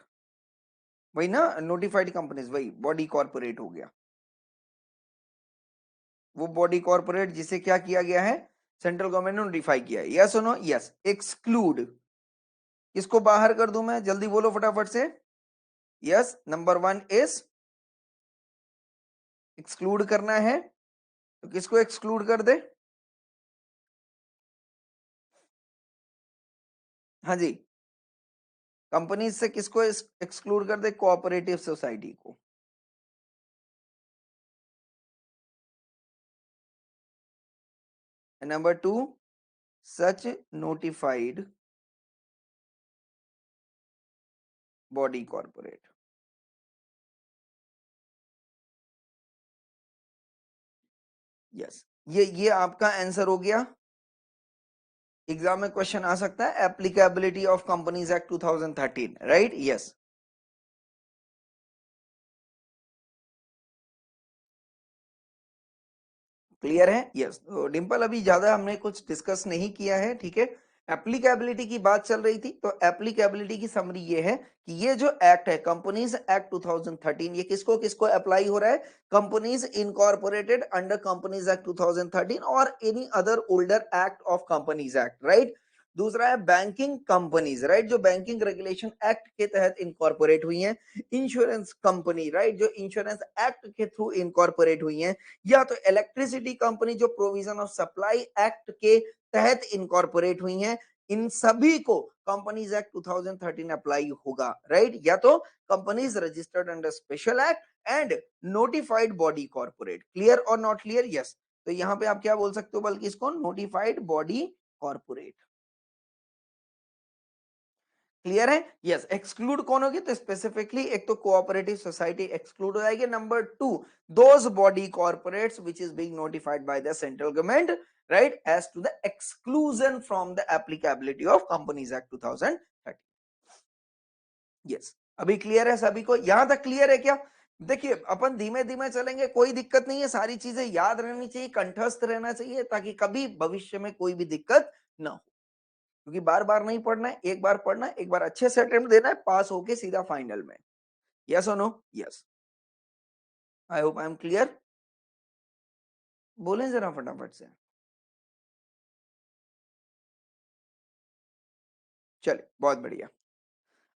वही ना, नोटिफाइड कंपनीज, वही बॉडी कॉर्पोरेट हो गया, वो बॉडी कॉर्पोरेट जिसे क्या किया गया है, सेंट्रल गवर्नमेंट ने नोटिफाई किया है, यस और नो, यस। एक्सक्लूड, किसको बाहर कर दूं मैं, जल्दी बोलो फटाफट से, yes, number one is exclude करना है, तो किसको एक्सक्लूड कर दे, हाँ जी, कंपनीज से किसको एक्सक्लूड कर दे, कोऑपरेटिव सोसाइटी को। नंबर टू, सच नोटिफाइड बॉडी कॉर्पोरेट, यस, ये आपका आंसर हो गया। एग्जाम में क्वेश्चन आ सकता है, applicability of companies act 2013, right, yes. Clear है, यस। तो डिंपल अभी ज्यादा हमने कुछ डिस्कस नहीं किया है, ठीक है, एप्लीकेबिलिटी की बात चल रही थी, तो एप्लीकेबिलिटी की समरी ये है कि ये जो एक्ट है कंपनीज एक्ट 2013, ये किसको किसको अप्लाई हो रहा है, companies incorporated under companies act 2013 और any other older act of companies act, right. दूसरा है बैंकिंग कंपनीज, राइट, जो बैंकिंग रेगुलेशन एक्ट के तहत इनकॉर्पोरेट हुई हैं। इंश्योरेंस कंपनी, राइट, जो इंश्योरेंस एक्ट के थ्रू इनकॉर्पोरेट हुई हैं। या तो इलेक्ट्रिसिटी कंपनी जो प्रोविजन ऑफ सप्लाई एक्ट के तहत इनकॉर्पोरेट हुई हैं, इन सभी को कंपनीज एक्ट 2013 अप्लाई होगा, राइट। या तो companies registered under special act and notified body corporate, clear और नॉट क्लियर, यस। तो यहां पे आप क्या बोल सकते हो, बल्कि इसको नोटिफाइड बॉडी कॉर्पोरेट, क्लियर है, यस। एक्सक्लूड कौन होगी, तो स्पेसिफिकली एक तो कोऑपरेटिव सोसाइटी एक्सक्लूड हो जाएगी, number two those body corporates which is being notified by the central government, right, as to the exclusion from the applicability of companies act 2013, yes. अभी क्लियर है सभी को, यहां तक क्लियर है क्या। देखिए अपन धीमे धीमे चलेंगे, कोई दिक्कत नहीं है, सारी चीजें याद रहनी चाहिए, कंठस्थ रहना चाहिए, ताकि कभी भविष्य में कोई भी दिक्कत ना हो, क्योंकि बार बार नहीं पढ़ना है, एक बार पढ़ना है, एक बार अच्छे से अटेम्प्ट देना है, पास होके सीधा फाइनल में, यस और no, yes. I hope I am clear, बोलें जरा फटाफट से, चले बहुत बढ़िया,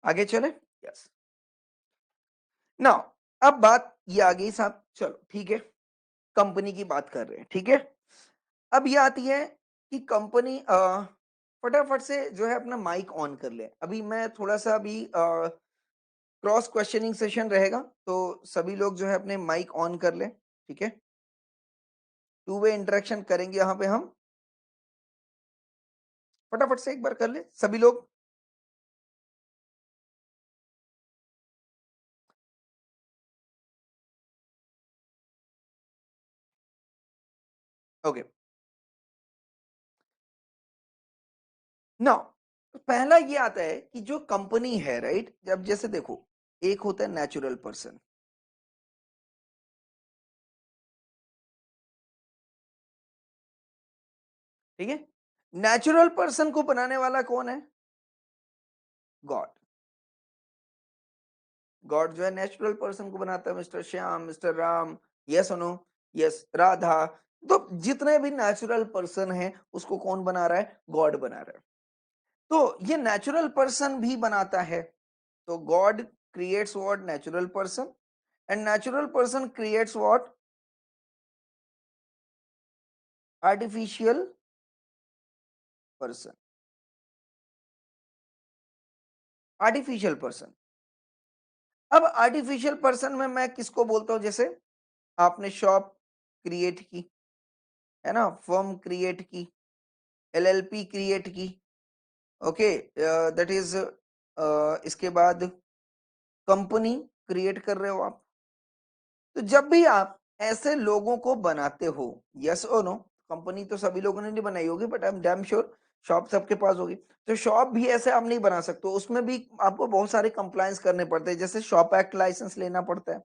आगे चले, यस। नाउ अब बात ये आ गई साहब, चलो ठीक है, कंपनी की बात कर रहे हैं, ठीक है। अब ये आती है कि कंपनी, फटाफट से जो है अपना माइक ऑन कर ले, अभी मैं थोड़ा सा अभी क्रॉस क्वेश्चनिंग सेशन रहेगा, तो सभी लोग जो है अपने माइक ऑन कर ले, ठीक है, टू वे इंटरेक्शन करेंगे यहाँ पे हम, फटाफट से एक बार कर ले सभी लोग, ओके। नाउ पहला ये आता है कि जो कंपनी है, राइट, जब जैसे देखो, एक होता है नेचुरल पर्सन, ठीक है, नेचुरल पर्सन को बनाने वाला कौन है, गॉड। गॉड जो है नेचुरल पर्सन को बनाता है, mister Shyam, mister Ram, yes no, yes, Radha, तो जितने भी नेचुरल पर्सन है उसको कौन बना रहा है, गॉड बना रहा है। तो ये नेचुरल पर्सन भी बनाता है, तो God creates what, natural person, and natural person creates what, artificial person, artificial person. अब आर्टिफिशियल पर्सन में मैं किसको बोलता हूं, जैसे आपने शॉप क्रिएट की, है ना, फर्म क्रिएट की, एलएलपी क्रिएट की, ओके, दैट इज इसके बाद कंपनी क्रिएट कर रहे हो आप। तो जब भी आप ऐसे लोगों को बनाते हो, यस और नो, कंपनी तो सभी लोगों ने नहीं बनाई होगी, but I am damn sure shop सबके पास होगी। तो शॉप भी ऐसे आप नहीं बना सकते हो, उसमें भी आपको बहुत सारे कंप्लायंस करने पड़ते हैं, जैसे शॉप एक्ट लाइसेंस लेना पड़ता है।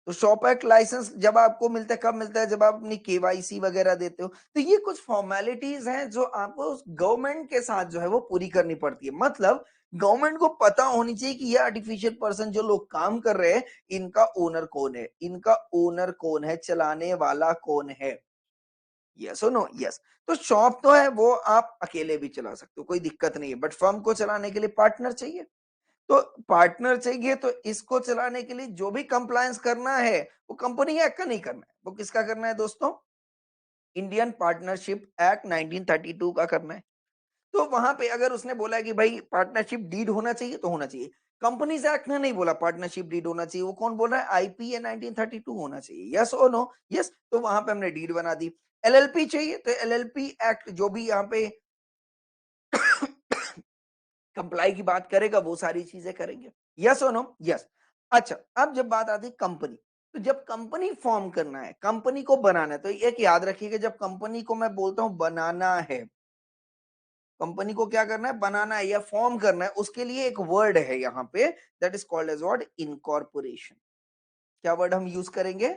तो शॉप एक्ट लाइसेंस जब आपको मिलता है, कब मिलता है, जब आप अपनी केवाईसी वगैरह देते हो। तो ये कुछ फॉर्मेलिटीज हैं जो आपको गवर्नमेंट के साथ जो है वो पूरी करनी पड़ती है। मतलब गवर्नमेंट को पता होनी चाहिए कि ये आर्टिफिशियल पर्सन जो लोग काम कर रहे हैं, इनका ओनर कौन है, इनका ओनर कौन है, चलाने वाला कौन है। यस और नो, यस। तो शॉप तो है वो आप अकेले भी चला सकते हो, कोई दिक्कत नहीं है, बट फर्म को चलाने के लिए पार्टनर चाहिए। तो पार्टनर चाहिए, तो इसको चलाने के लिए जो भी कंप्लायंस करना है वो कंपनी एक्ट का नहीं करना है, वो किसका करना है दोस्तों, इंडियन पार्टनरशिप एक्ट 1932 का करना है। तो वहां पे अगर उसने बोला है कि भाई पार्टनरशिप डीड होना चाहिए तो होना चाहिए। कंपनीज एक्ट ने नहीं बोला पार्टनरशिप डीड होना चाहिए, वो कौन बोल रहा है, आईपीए 1932 होना चाहिए। यस और नो, यस। तो वहां पे हमने डीड बना दी। एलएलपी चाहिए तो एलएलपी एक्ट जो भी यहाँ पे कंप्लाई की बात करेगा वो सारी चीजें करेंगे। यस और नो, यस। अच्छा, अब जब बात आती है कंपनी, तो जब कंपनी फॉर्म करना है, कंपनी को बनाना है, तो एक याद रखिएगा, जब कंपनी को मैं बोलता हूं बनाना है, कंपनी को क्या करना है, बनाना है या फॉर्म करना है, उसके लिए एक वर्ड है यहाँ पे, that is called as word incorporation. क्या वर्ड हम यूज करेंगे,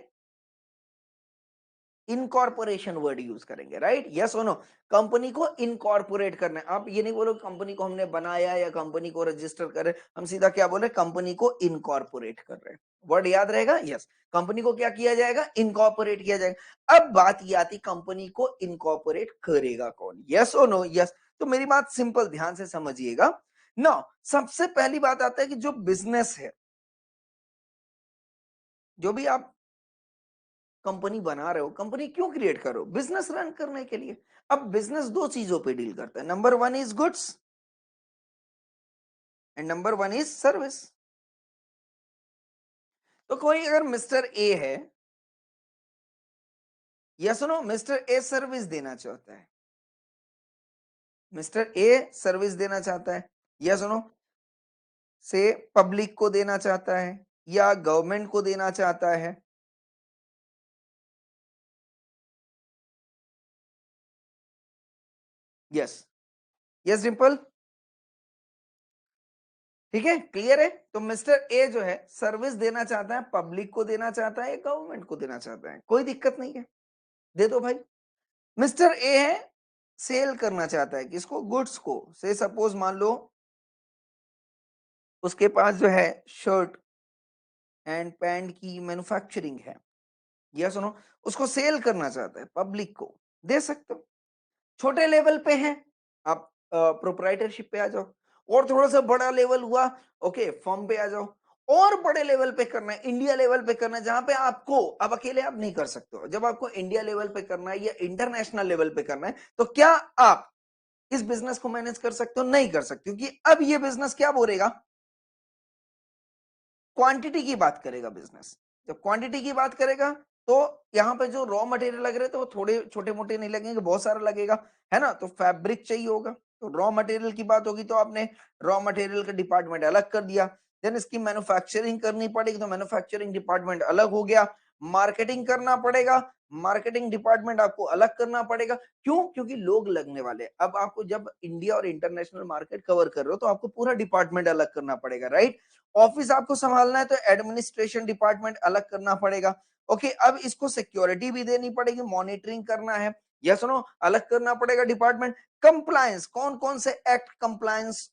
इनकॉर्पोरेशन वर्ड यूज करेंगे, राइट, यस और नो। कंपनी को इनकॉर्पोरेट करना है। आप ये नहीं बोलो कंपनी को हमने बनाया या कंपनी को रजिस्टर कर रहे, हम सीधा क्या बोले, कंपनी को इनकॉर्पोरेट कर रहे हैं। वर्ड याद रहेगा, यस। कंपनी को क्या किया जाएगा, इनकॉर्पोरेट किया जाएगा। अब बात ये आती, कंपनी को इनकॉर्पोरेट करेगा कौन, यस और नो, यस। तो मेरी बात सिंपल, ध्यान से समझिएगा ना। सबसे पहली बात आता है कि जो बिजनेस है, जो भी आप कंपनी बना रहे हो, कंपनी क्यों क्रिएट कर रहे हो, बिजनेस रन करने के लिए। अब बिजनेस दो चीजों पे डील करता है, number one is goods and number one is service. तो कोई अगर मिस्टर ए है, या सुनो, मिस्टर ए सर्विस देना चाहता है, मिस्टर ए सर्विस देना चाहता है, या सुनो, से पब्लिक को देना चाहता है या गवर्नमेंट को देना चाहता है। यस, यस डिंपल, ठीक है, क्लियर है। तो मिस्टर ए जो है सर्विस देना चाहता है, पब्लिक को देना चाहता है, गवर्नमेंट को देना चाहता है, कोई दिक्कत नहीं है, दे दो भाई। मिस्टर ए है, सेल करना चाहता है किसको, गुड्स को, से सपोज मान लो उसके पास जो है शर्ट एंड पैंट की मैन्युफैक्चरिंग है, या सुनो, उसको सेल करना चाहता है पब्लिक को, दे सकते हो। छोटे लेवल पे हैं आप, प्रोप्राइटरशिप पे आ जाओ। और थोड़ा सा बड़ा लेवल हुआ, ओके, फर्म पे आ जाओ। और बड़े लेवल पे करना है, इंडिया लेवल पे करना है, जहां पे आपको, अब अकेले आप नहीं कर सकते हो, जब आपको इंडिया लेवल पे करना है या इंटरनेशनल लेवल पे करना है, तो क्या आप इस बिजनेस को मैनेज कर सकते हो, नहीं कर सकते, क्योंकि अब ये बिजनेस क्या बोलेगा, क्वांटिटी की बात करेगा बिजनेस। जब क्वांटिटी की बात करेगा, तो यहाँ पे जो रॉ मटेरियल लग रहे थे वो थोड़े छोटे मोटे नहीं लगेंगे, बहुत सारा लगेगा, है ना। तो फैब्रिक चाहिए होगा, तो रॉ मटेरियल की बात होगी, तो आपने रॉ मटेरियल का डिपार्टमेंट अलग कर दिया। देन इसकी मैन्युफैक्चरिंग करनी पड़ेगी, तो मैन्युफैक्चरिंग डिपार्टमेंट अलग हो गया। मार्केटिंग करना पड़ेगा, मार्केटिंग डिपार्टमेंट आपको अलग करना पड़ेगा। क्यों, क्योंकि लोग लगने वाले। अब आपको जब इंडिया और इंटरनेशनल मार्केट कवर कर रहे हो, तो आपको पूरा डिपार्टमेंट अलग करना पड़ेगा, राइट। ऑफिस आपको संभालना है, तो एडमिनिस्ट्रेशन डिपार्टमेंट अलग करना पड़ेगा। ओके, अब इसको सिक्योरिटी भी देनी पड़ेगी, मॉनिटरिंग करना है, या सुनो, अलग करना पड़ेगा डिपार्टमेंट। कंप्लायंस, कौन कौन से एक्ट कंप्लायंस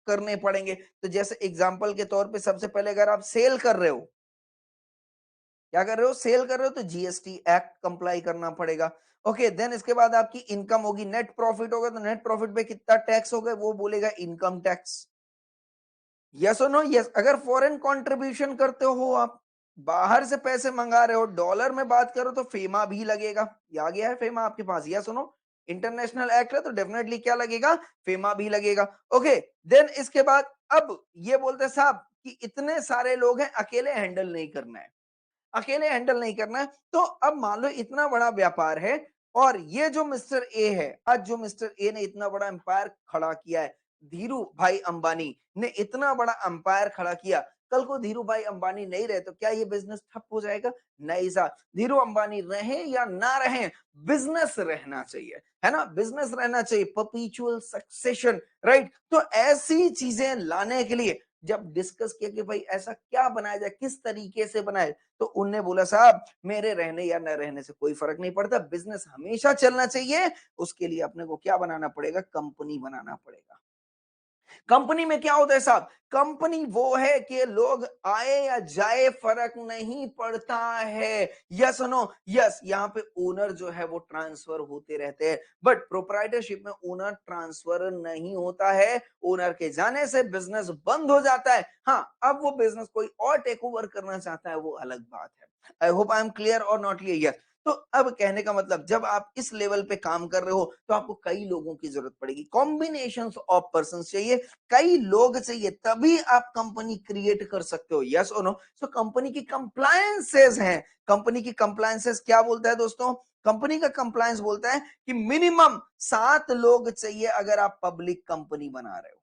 करने पड़ेंगे, तो जैसे एग्जांपल के तौर पे सबसे पहले अगर आप सेल कर रहे हो, क्या कर रहे हो, सेल कर रहे हो, तो जीएसटी एक्ट कंप्लाई करना पड़ेगा। ओके, देन इसके बाद आपकी इनकम होगी, नेट प्रॉफिट होगा, तो नेट प्रॉफिट पे कितना टैक्स होगा वो बोलेगा इनकम टैक्स। यस और नो, यस। अगर फॉरेन कंट्रीब्यूशन करते हो आप, बाहर से पैसे मंगा रहे हो, डॉलर में बात करो, तो फेमा भी लगेगा। ये आ गया है फेमा आपके पास, यस सुनो, इंटरनेशनल एक्ट है तो डेफिनेटली क्या लगेगा, फेमा भी लगेगा। ओके, देन इसके बाद अब ये बोलते हैं साहब कि इतने सारे लोग हैं, अकेले हैंडल नहीं करना है, अकेले हैंडल नहीं करना है। तो अब मान लो इतना बड़ा व्यापार है और ये जो मिस्टर ए है, आज जो मिस्टर ए ने इतना बड़ा एम्पायर खड़ा किया है, धीरू भाई अंबानी ने इतना बड़ा एम्पायर खड़ा किया, कल को धीरू भाई अंबानी नहीं रहे तो क्या ये बिजनेस ठप हो जाएगा? नहीं साहब, धीरू अंबानी रहे या ना रहे, बिजनेस रहना चाहिए, है ना, बिजनेस रहना चाहिए, परपीचुअल सक्सेशन, राइट। तो ऐसी चीजें लाने के लिए जब डिस्कस किया कि भाई ऐसा क्या बनाया जाए, किस तरीके से बनाए, तो उनने बोला साहब मेरे रहने या न रहने से कोई फर्क नहीं पड़ता, बिजनेस हमेशा चलना चाहिए, उसके लिए अपने को क्या बनाना पड़ेगा, कंपनी बनाना पड़ेगा। कंपनी में क्या होता है साहब, कंपनी वो है कि लोग आए या जाए फर्क नहीं पड़ता है, यस नो यस, यहाँ पे ओनर जो है वो ट्रांसफर होते रहते हैं, बट प्रोप्राइटरशिप में ओनर ट्रांसफर नहीं होता है, ओनर के जाने से बिजनेस बंद हो जाता है। हाँ, अब वो बिजनेस कोई और टेक ओवर करना चाहता है, वो अलग बात है। आई होप आई एम क्लियर और नॉट क्लियर, यस। तो अब कहने का मतलब जब आप इस लेवल पे काम कर रहे हो तो आपको कई लोगों की जरूरत पड़ेगी, कॉम्बिनेशन ऑफ पर्सन चाहिए, कई लोग चाहिए, तभी आप कंपनी क्रिएट कर सकते हो, यस और नो। सो कंपनी की कंप्लायंसेस हैं, कंपनी की कंप्लायंसेस क्या बोलता है दोस्तों, कंपनी का कंप्लायंस बोलता है कि मिनिमम 7 लोग चाहिए अगर आप पब्लिक कंपनी बना रहे हो,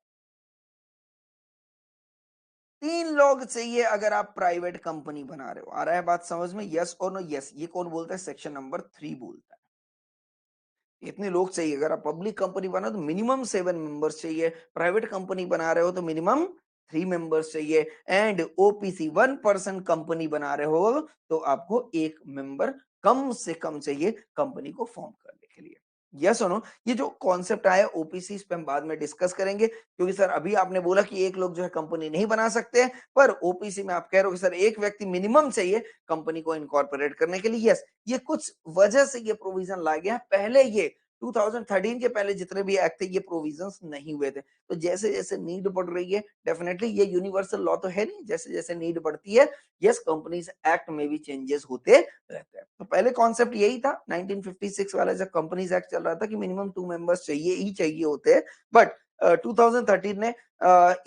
3 लोग चाहिए अगर आप प्राइवेट कंपनी बना रहे हो। आ रहा है बात समझ में, यस और नो यस। ये कौन बोलता है, सेक्शन नंबर 3 बोलता है। इतने लोग चाहिए, अगर आप पब्लिक कंपनी बना तो मिनिमम 7 मेंबर्स चाहिए, प्राइवेट कंपनी बना रहे हो तो मिनिमम 3 मेंबर्स चाहिए, एंड ओपीसी 1% कंपनी बना रहे हो तो आपको एक मेंबर कम से कम चाहिए कंपनी को फॉर्म करने के लिए, यस और नो। ये जो कॉन्सेप्ट आया ओपीसी, इस पे हम बाद में डिस्कस करेंगे, क्योंकि सर अभी आपने बोला कि एक लोग जो है कंपनी नहीं बना सकते, पर ओपीसी में आप कह रहे हो कि सर एक व्यक्ति मिनिमम चाहिए कंपनी को इनकॉर्पोरेट करने के लिए, यस। ये कुछ वजह से ये प्रोविजन ला गया, पहले ये 2013 के पहले जितने भी एक्ट थे ये प्रोविजंस नहीं हुए थे। तो जैसे जैसे नीड बढ़ रही है, डेफिनेटली ये यूनिवर्सल लॉ तो है नहीं, जैसे जैसे नीड बढ़ती है, यस, कंपनीज एक्ट में भी चेंजेस होते रहते हैं। तो पहले कॉन्सेप्ट यही था 1956 वाला, जब कंपनीज एक्ट चल रहा था कि मिनिमम 2 मेंबर्स चाहिए ही चाहिए होते हैं, बट 2013 ने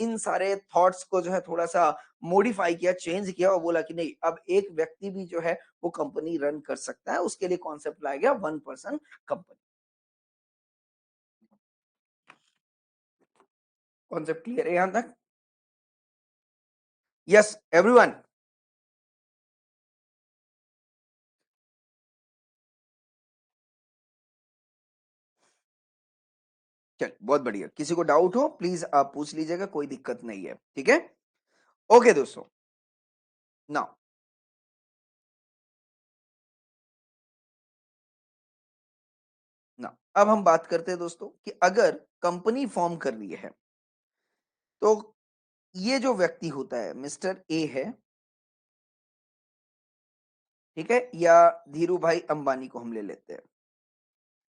इन सारे थॉट्स को जो है थोड़ा सा मॉडिफाई किया, चेंज किया और बोला कि नहीं, अब एक व्यक्ति भी जो है वो कंपनी रन कर सकता है, उसके लिए कॉन्सेप्ट लाया गया 1% कंपनी। कॉन्सेप्ट क्लियर है यहां तक? Yes everyone? चल बहुत बढ़िया, किसी को डाउट हो प्लीज आप पूछ लीजिएगा, कोई दिक्कत नहीं है, ठीक है। ओके दोस्तों, नाउ ना अब हम बात करते हैं दोस्तों कि अगर कंपनी फॉर्म कर ली है तो ये जो व्यक्ति होता है मिस्टर ए है, ठीक है, या धीरू भाई अंबानी को हम ले लेते हैं।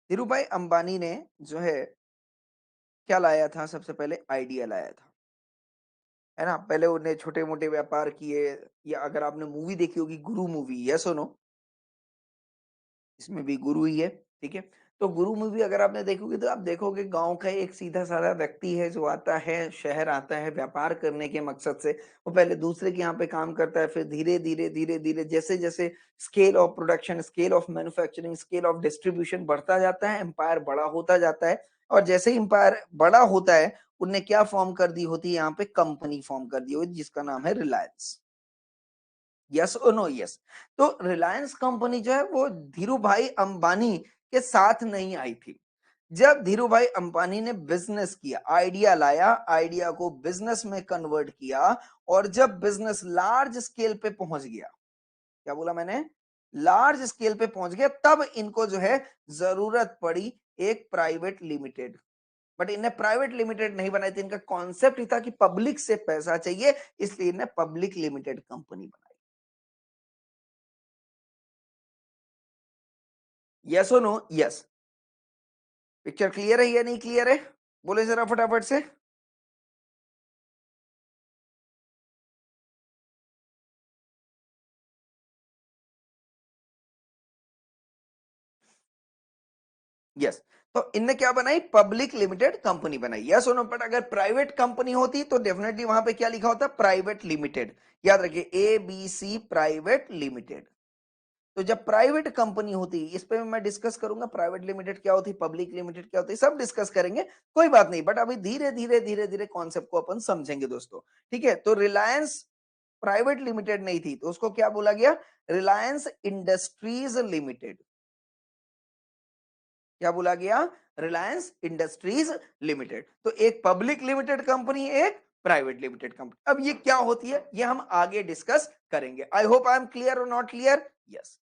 धीरू भाई अंबानी ने जो है क्या लाया था, सबसे पहले आइडिया लाया था, है ना। पहले उन्हें छोटे मोटे व्यापार किए, या अगर आपने मूवी देखी होगी गुरु मूवी, यस और नो, इसमें भी गुरु ही है, ठीक है। तो गुरु मूवी अगर आपने देखोगे तो आप देखोगे गांव का एक सीधा साधा व्यक्ति है जो आता है, शहर आता है व्यापार करने के मकसद से, वो पहले दूसरे के यहाँ पे काम करता है, फिर धीरे धीरे धीरे धीरे जैसे जैसे scale of production, scale of manufacturing, scale of distribution बढ़ता जाता है, एम्पायर बड़ा होता जाता है, और जैसे ही एम्पायर बड़ा होता है उनने क्या फॉर्म कर दी होती है, यहाँ पे कंपनी फॉर्म कर दी होती जिसका नाम है रिलायंस, यस और नो यस। तो रिलायंस कंपनी जो है वो धीरू भाई अंबानी के साथ नहीं आई थी। जब धीरू भाई अंबानी ने बिजनेस किया, आइडिया लाया, आइडिया को बिजनेस में कन्वर्ट किया, और जब बिजनेस लार्ज स्केल पे पहुंच गया, क्या बोला मैंने, लार्ज स्केल पे पहुंच गया, तब इनको जो है जरूरत पड़ी एक प्राइवेट लिमिटेड। बट इन्हें प्राइवेट लिमिटेड नहीं बनाई थी, इनका कॉन्सेप्ट ही था कि पब्लिक से पैसा चाहिए, इसलिए इन्हें पब्लिक लिमिटेड कंपनी बनाई। यस और नो यस? पिक्चर क्लियर है या नहीं क्लियर है, बोले जरा फटाफट से। यस, तो इनने क्या बनाई, पब्लिक लिमिटेड कंपनी बनाई, यस और नो। बट अगर प्राइवेट कंपनी होती तो डेफिनेटली वहां पे क्या लिखा होता, प्राइवेट लिमिटेड। याद रखिए, ABC प्राइवेट लिमिटेड। तो जब प्राइवेट कंपनी होती, इस पे मैं डिस्कस करूंगा, प्राइवेट लिमिटेड क्या होती, पब्लिक लिमिटेड क्या होती, सब डिस्कस करेंगे, कोई बात नहीं। बट अभी धीरे धीरे धीरे धीरे कॉन्सेप्ट को अपन समझेंगे दोस्तों, ठीक है। तो रिलायंस प्राइवेट लिमिटेड नहीं थी, तो उसको क्या बोला गया, रिलायंस इंडस्ट्रीज लिमिटेड। क्या बोला गया, रिलायंस इंडस्ट्रीज लिमिटेड। तो एक पब्लिक लिमिटेड कंपनी, एक प्राइवेट लिमिटेड कंपनी। अब ये क्या होती है, ये हम आगे डिस्कस करेंगे। आई होप आई एम क्लियर और नॉट क्लियर, यस।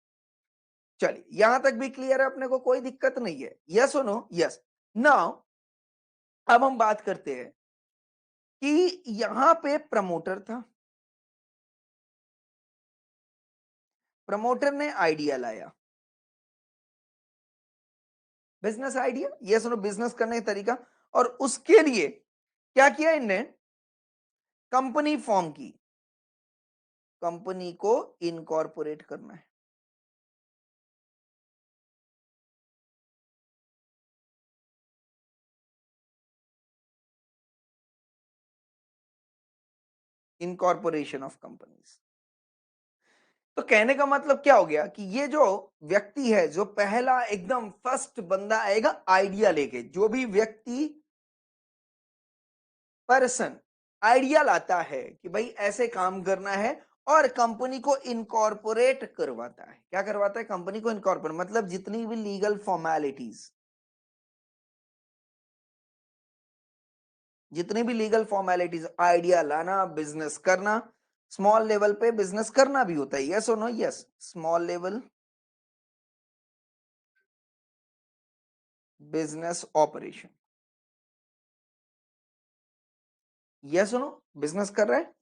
चलिए, यहां तक भी क्लियर है अपने को, कोई दिक्कत नहीं है, यस और नो, यस। नाउ अब हम बात करते हैं कि यहां पे प्रमोटर था, प्रमोटर ने आइडिया लाया, बिजनेस आइडिया, यस और नो, बिजनेस करने का तरीका। और उसके लिए क्या किया इनने, कंपनी फॉर्म की, कंपनी को इनकॉर्पोरेट करना है। Incorporation of companies. तो कहने का मतलब क्या हो गया कि ये जो व्यक्ति है, जो पहला एकदम फर्स्ट बंदा आएगा आइडिया लेके, जो भी व्यक्ति, पर्सन आइडिया लाता है कि भाई ऐसे काम करना है, और कंपनी को इनकॉर्पोरेट करवाता है। क्या करवाता है, कंपनी को इनकॉर्पोरेट, मतलब जितनी भी लीगल फॉर्मेलिटीज, जितनी भी लीगल फॉर्मेलिटीज, आइडिया लाना, बिजनेस करना, स्मॉल लेवल पे बिजनेस करना भी होता है, यस और no, yes, small level business operation, yes और नो, बिजनेस कर रहा है।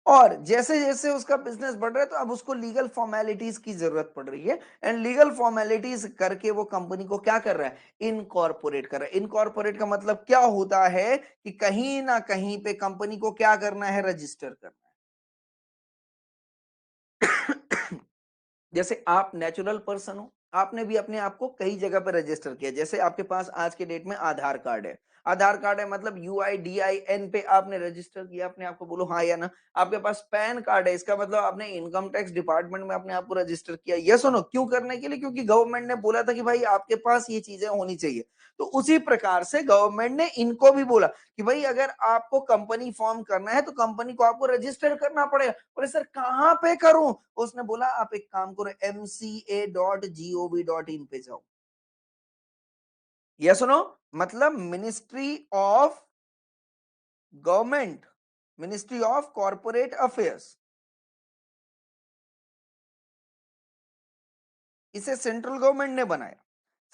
और जैसे जैसे उसका बिजनेस बढ़ रहा है, तो अब उसको लीगल फॉर्मेलिटीज की जरूरत पड़ रही है, एंड लीगल फॉर्मेलिटीज करके वो कंपनी को क्या कर रहा है, इनकॉर्पोरेट कर रहा है। इनकॉर्पोरेट का मतलब क्या होता है कि कहीं ना कहीं पे कंपनी को क्या करना है, रजिस्टर करना है। जैसे आप नेचुरल पर्सन हो, आपने भी अपने आप को कई जगह पर रजिस्टर किया। जैसे आपके पास आज के डेट में आधार कार्ड है, आधार कार्ड है मतलब UIDIN पे आपने रजिस्टर किया अपने आप को, बोलो हाँ या ना। आपके पास पैन कार्ड है, इसका मतलब आपने इनकम टैक्स डिपार्टमेंट में अपने आप को रजिस्टर किया, यस सुनो, क्यों करने के लिए, क्योंकि गवर्नमेंट ने बोला था कि भाई आपके पास ये चीजें होनी चाहिए। तो उसी प्रकार से गवर्नमेंट ने इनको भी बोला कि भाई अगर आपको कंपनी फॉर्म करना है, तो कंपनी को आपको रजिस्टर करना पड़ेगा। बोले सर कहां पे करूं, उसने बोला आप एक काम करो, MCA.gov.in पे जाओ। यस सुनो, मतलब ministry of government, ministry of corporate affairs, इसे सेंट्रल गवर्नमेंट ने बनाया।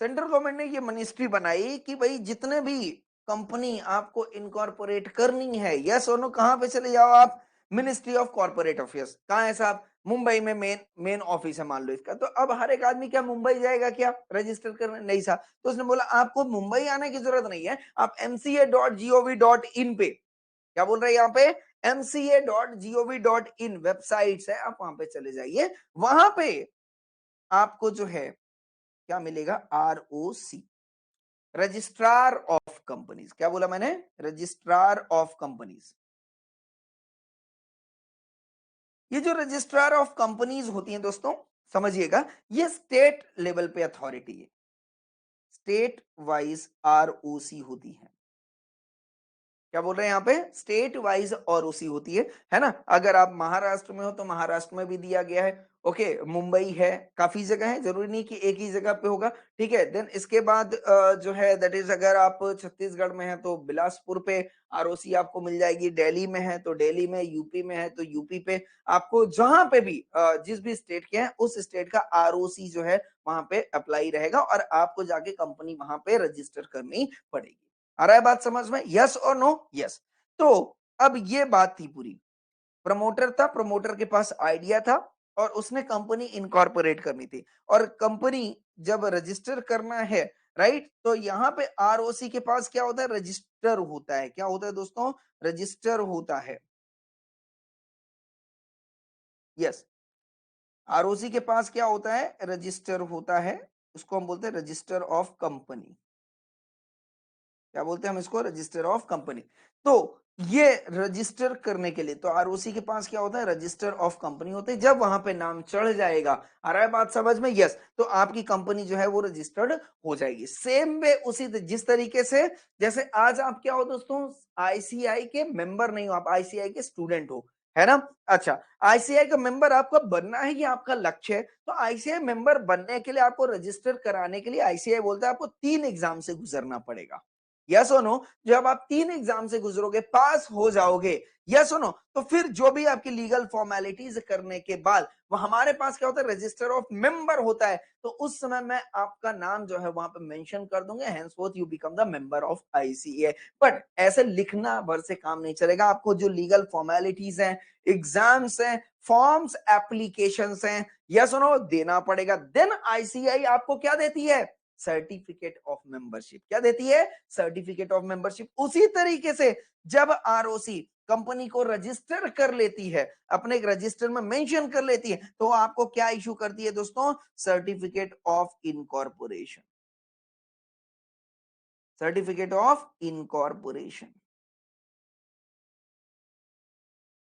सेंट्रल गवर्नमेंट ने ये मिनिस्ट्री बनाई कि भाई जितने भी कंपनी आपको इनकॉर्पोरेट करनी है, यस और नो, कहां पे चले जाओ आप, मिनिस्ट्री ऑफ कॉर्पोरेट अफेयर्स। कहां है साहब, मुंबई में मेन मेन ऑफिस है मान लो इसका। तो अब हर एक आदमी क्या मुंबई जाएगा क्या रजिस्टर करने, नहीं साहब। तो उसने बोला आपको मुंबई आने की जरूरत नहीं है, आप MCA.gov.in पे, क्या बोल रहे हैं यहाँ पे, MCA.gov.in वेबसाइट है, आप वहां पे चले जाइए। वहां पे आपको जो है क्या मिलेगा, ROC, रजिस्ट्रार ऑफ कंपनीज। क्या बोला मैंने, रजिस्ट्रार ऑफ कंपनीज। ये जो रजिस्ट्रार ऑफ कंपनीज होती हैं दोस्तों, समझिएगा, ये स्टेट लेवल पे अथॉरिटी है, स्टेट वाइज ROC होती है। क्या बोल रहे हैं यहाँ पे, स्टेट वाइज ROC होती है ना। अगर आप महाराष्ट्र में हो तो महाराष्ट्र में भी दिया गया है, ओके। मुंबई है, काफी जगह है, जरूरी नहीं कि एक ही जगह पे होगा, ठीक है। देन इसके बाद जो है दैट इज, अगर आप छत्तीसगढ़ में है तो बिलासपुर पे ROC आपको मिल जाएगी, दिल्ली में है तो दिल्ली में, यूपी में है तो यूपी पे, आपको जहां पे भी जिस भी स्टेट के हैं उस स्टेट का ROC जो है वहां पे अप्लाई रहेगा, और आपको जाके कंपनी वहां पे रजिस्टर करनी पड़ेगी। आ रहा है बात समझ में, यस और नो, यस। तो अब ये बात थी पूरी, प्रमोटर था, प्रमोटर के पास आइडिया था, और उसने कंपनी इनकॉर्पोरेट करनी थी, और कंपनी जब रजिस्टर करना है, राइट, तो यहाँ पे ROC के पास क्या होता है, रजिस्टर होता है। क्या होता है दोस्तों, रजिस्टर होता है, यस। ROC के पास क्या होता है, रजिस्टर होता है, उसको हम बोलते हैं रजिस्टर ऑफ कंपनी। क्या बोलते हैं हम इसको, रजिस्टर ऑफ कंपनी। तो ये रजिस्टर करने के लिए तो आरओसी के पास क्या होता है, रजिस्टर ऑफ कंपनी होते हैं। जब वहां पे नाम चढ़ जाएगा, आ रहा है बात समझ में, यस, तो आपकी कंपनी जो है वो रजिस्टर्ड हो जाएगी। सेम वे उसी जिस तरीके से, जैसे आज आप क्या हो दोस्तों, आईसीआई के मेंबर नहीं हो, आप आईसीआई के स्टूडेंट हो, है ना। अच्छा, आईसीआई का मेंबर आपका बनना है, ये आपका लक्ष्य है। तो आईसीआई मेंबर बनने के लिए, आपको रजिस्टर कराने के लिए आईसीआई बोलता है आपको 3 एग्जाम से गुजरना पड़ेगा। यस और नो, जब आप 3 एग्जाम से गुजरोगे, पास हो जाओगे, यस और नो, तो फिर जो भी आपकी लीगल फॉर्मेलिटीज करने के बाद वो हमारे पास क्या होता है, रजिस्टर ऑफ मेंबर होता है। तो उस समय मैं आपका नाम जो है वहां पे मेंशन कर दूंगा, henceforth you become the member of ICA. But ऐसे लिखना भर से काम नहीं चलेगा, आपको जो लीगल फॉर्मेलिटीज हैं, एग्जाम्स हैं, फॉर्म्स, एप्लीकेशंस हैं, यस और नो देना पड़ेगा। देन आईसीआई आपको क्या देती है, सर्टिफिकेट ऑफ मेंबरशिप। क्या देती है, सर्टिफिकेट ऑफ मेंबरशिप। उसी तरीके से जब आरओसी कंपनी को रजिस्टर कर लेती है, अपने एक रजिस्टर में मेंशन कर लेती है, तो आपको क्या इशू करती है दोस्तों, certificate of incorporation. Certificate of incorporation.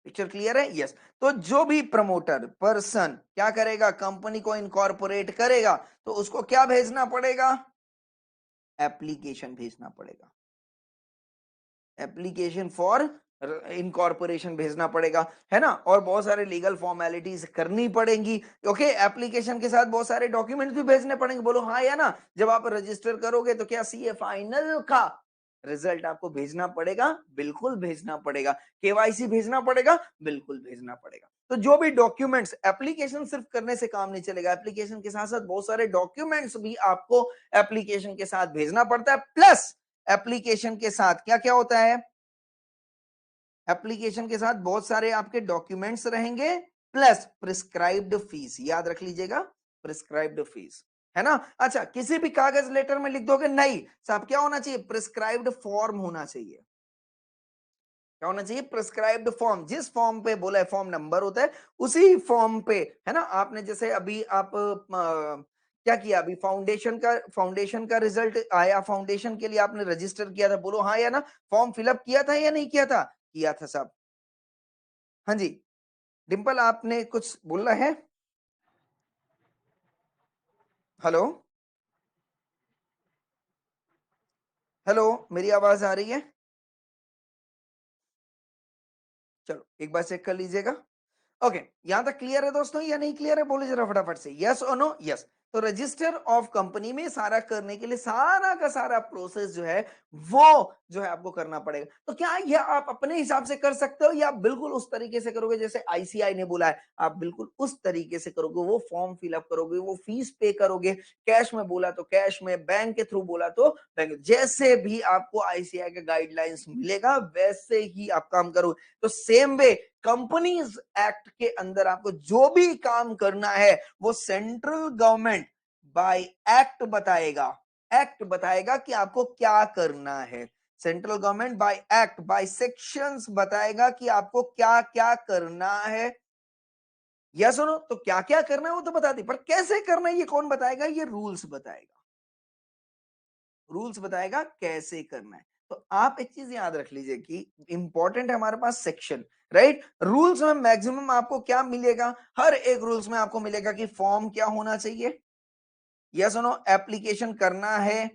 Picture clear है, यस। तो जो भी प्रमोटर पर्सन क्या करेगा, कंपनी को इनकॉर्पोरेट करेगा, तो उसको क्या भेजना पड़ेगा, एप्लीकेशन भेजना पड़ेगा, एप्लीकेशन फॉर इनकॉर्पोरेशन भेजना पड़ेगा, है ना। और बहुत सारे लीगल फॉर्मेलिटीज करनी पड़ेंगी। ओके, एप्लीकेशन के साथ बहुत सारे डॉक्यूमेंट्स भी भेजने पड़ेंगे, बोलो हाँ या ना। जब आप रजिस्टर करोगे तो क्या सीए फाइनल का रिजल्ट आपको भेजना पड़ेगा, बिल्कुल भेजना पड़ेगा। केवाईसी भेजना पड़ेगा, बिल्कुल भेजना पड़ेगा। तो जो भी डॉक्यूमेंट्स, एप्लीकेशन सिर्फ करने से काम नहीं चलेगा, एप्लीकेशन के साथ साथ बहुत सारे डॉक्यूमेंट्स भी आपको एप्लीकेशन के साथ भेजना पड़ता है। प्लस एप्लीकेशन के साथ क्या क्या होता है, एप्लीकेशन के साथ बहुत सारे आपके डॉक्यूमेंट्स रहेंगे, प्लस प्रिस्क्राइब्ड फीस, याद रख लीजिएगा, प्रिस्क्राइब्ड फीस, है ना। अच्छा, किसी भी कागज लेटर में लिख दोगे नहीं साहब, क्या होना चाहिए, प्रिस्क्राइब्ड फॉर्म होना चाहिए। क्या होना चाहिए, प्रिस्क्राइब्ड फॉर्म। जिस फॉर्म पे बोला है, फॉर्म नंबर होता है उसी फॉर्म पे, है ना। आपने जैसे अभी आप क्या किया, अभी फाउंडेशन का रिजल्ट आया, फाउंडेशन के लिए आपने रजिस्टर किया था, बोलो हाँ या ना, फॉर्म फिलअप किया था या नहीं किया था, किया था साहब। हाँ जी, डिंपल आपने कुछ बोलना है, हेलो, हेलो, मेरी आवाज आ रही है, चलो एक बार चेक कर लीजिएगा। ओके, यहां तक क्लियर है दोस्तों या नहीं क्लियर है, बोले जरा फटाफट से, यस और नो, यस। तो रजिस्टर ऑफ कंपनी में सारा करने के लिए सारा का सारा प्रोसेस जो है वो जो है आपको करना पड़ेगा। तो क्या ये आप अपने हिसाब से कर सकते हो या आप बिल्कुल उस तरीके से करोगे जैसे आईसीआई ने बोला है, आप बिल्कुल उस तरीके से करोगे, वो फॉर्म फिलअप करोगे, वो फीस पे करोगे, कैश में बोला तो कैश में, बैंक के थ्रू बोला तो बैंक, जैसे भी आपको आईसीआई का गाइडलाइंस मिलेगा वैसे ही आप काम करोगे। तो सेम वे कंपनीज एक्ट के अंदर आपको जो भी काम करना है वो सेंट्रल गवर्नमेंट बाय एक्ट बताएगा, एक्ट बताएगा कि आपको क्या करना है। Central government by act, by sections बताएगा कि आपको क्या क्या करना है। यस सुनो, तो क्या क्या करना है वो तो बताती, पर कैसे करना है ये कौन बताएगा, ये रूल्स बताएगा, रूल्स बताएगा कैसे करना है। तो आप एक चीज याद रख लीजिए कि इंपॉर्टेंट है हमारे पास सेक्शन, राइट। रूल्स में मैक्सिमम आपको क्या मिलेगा, हर एक रूल्स में आपको मिलेगा कि फॉर्म क्या होना चाहिए, यस सुनो, एप्लीकेशन करना है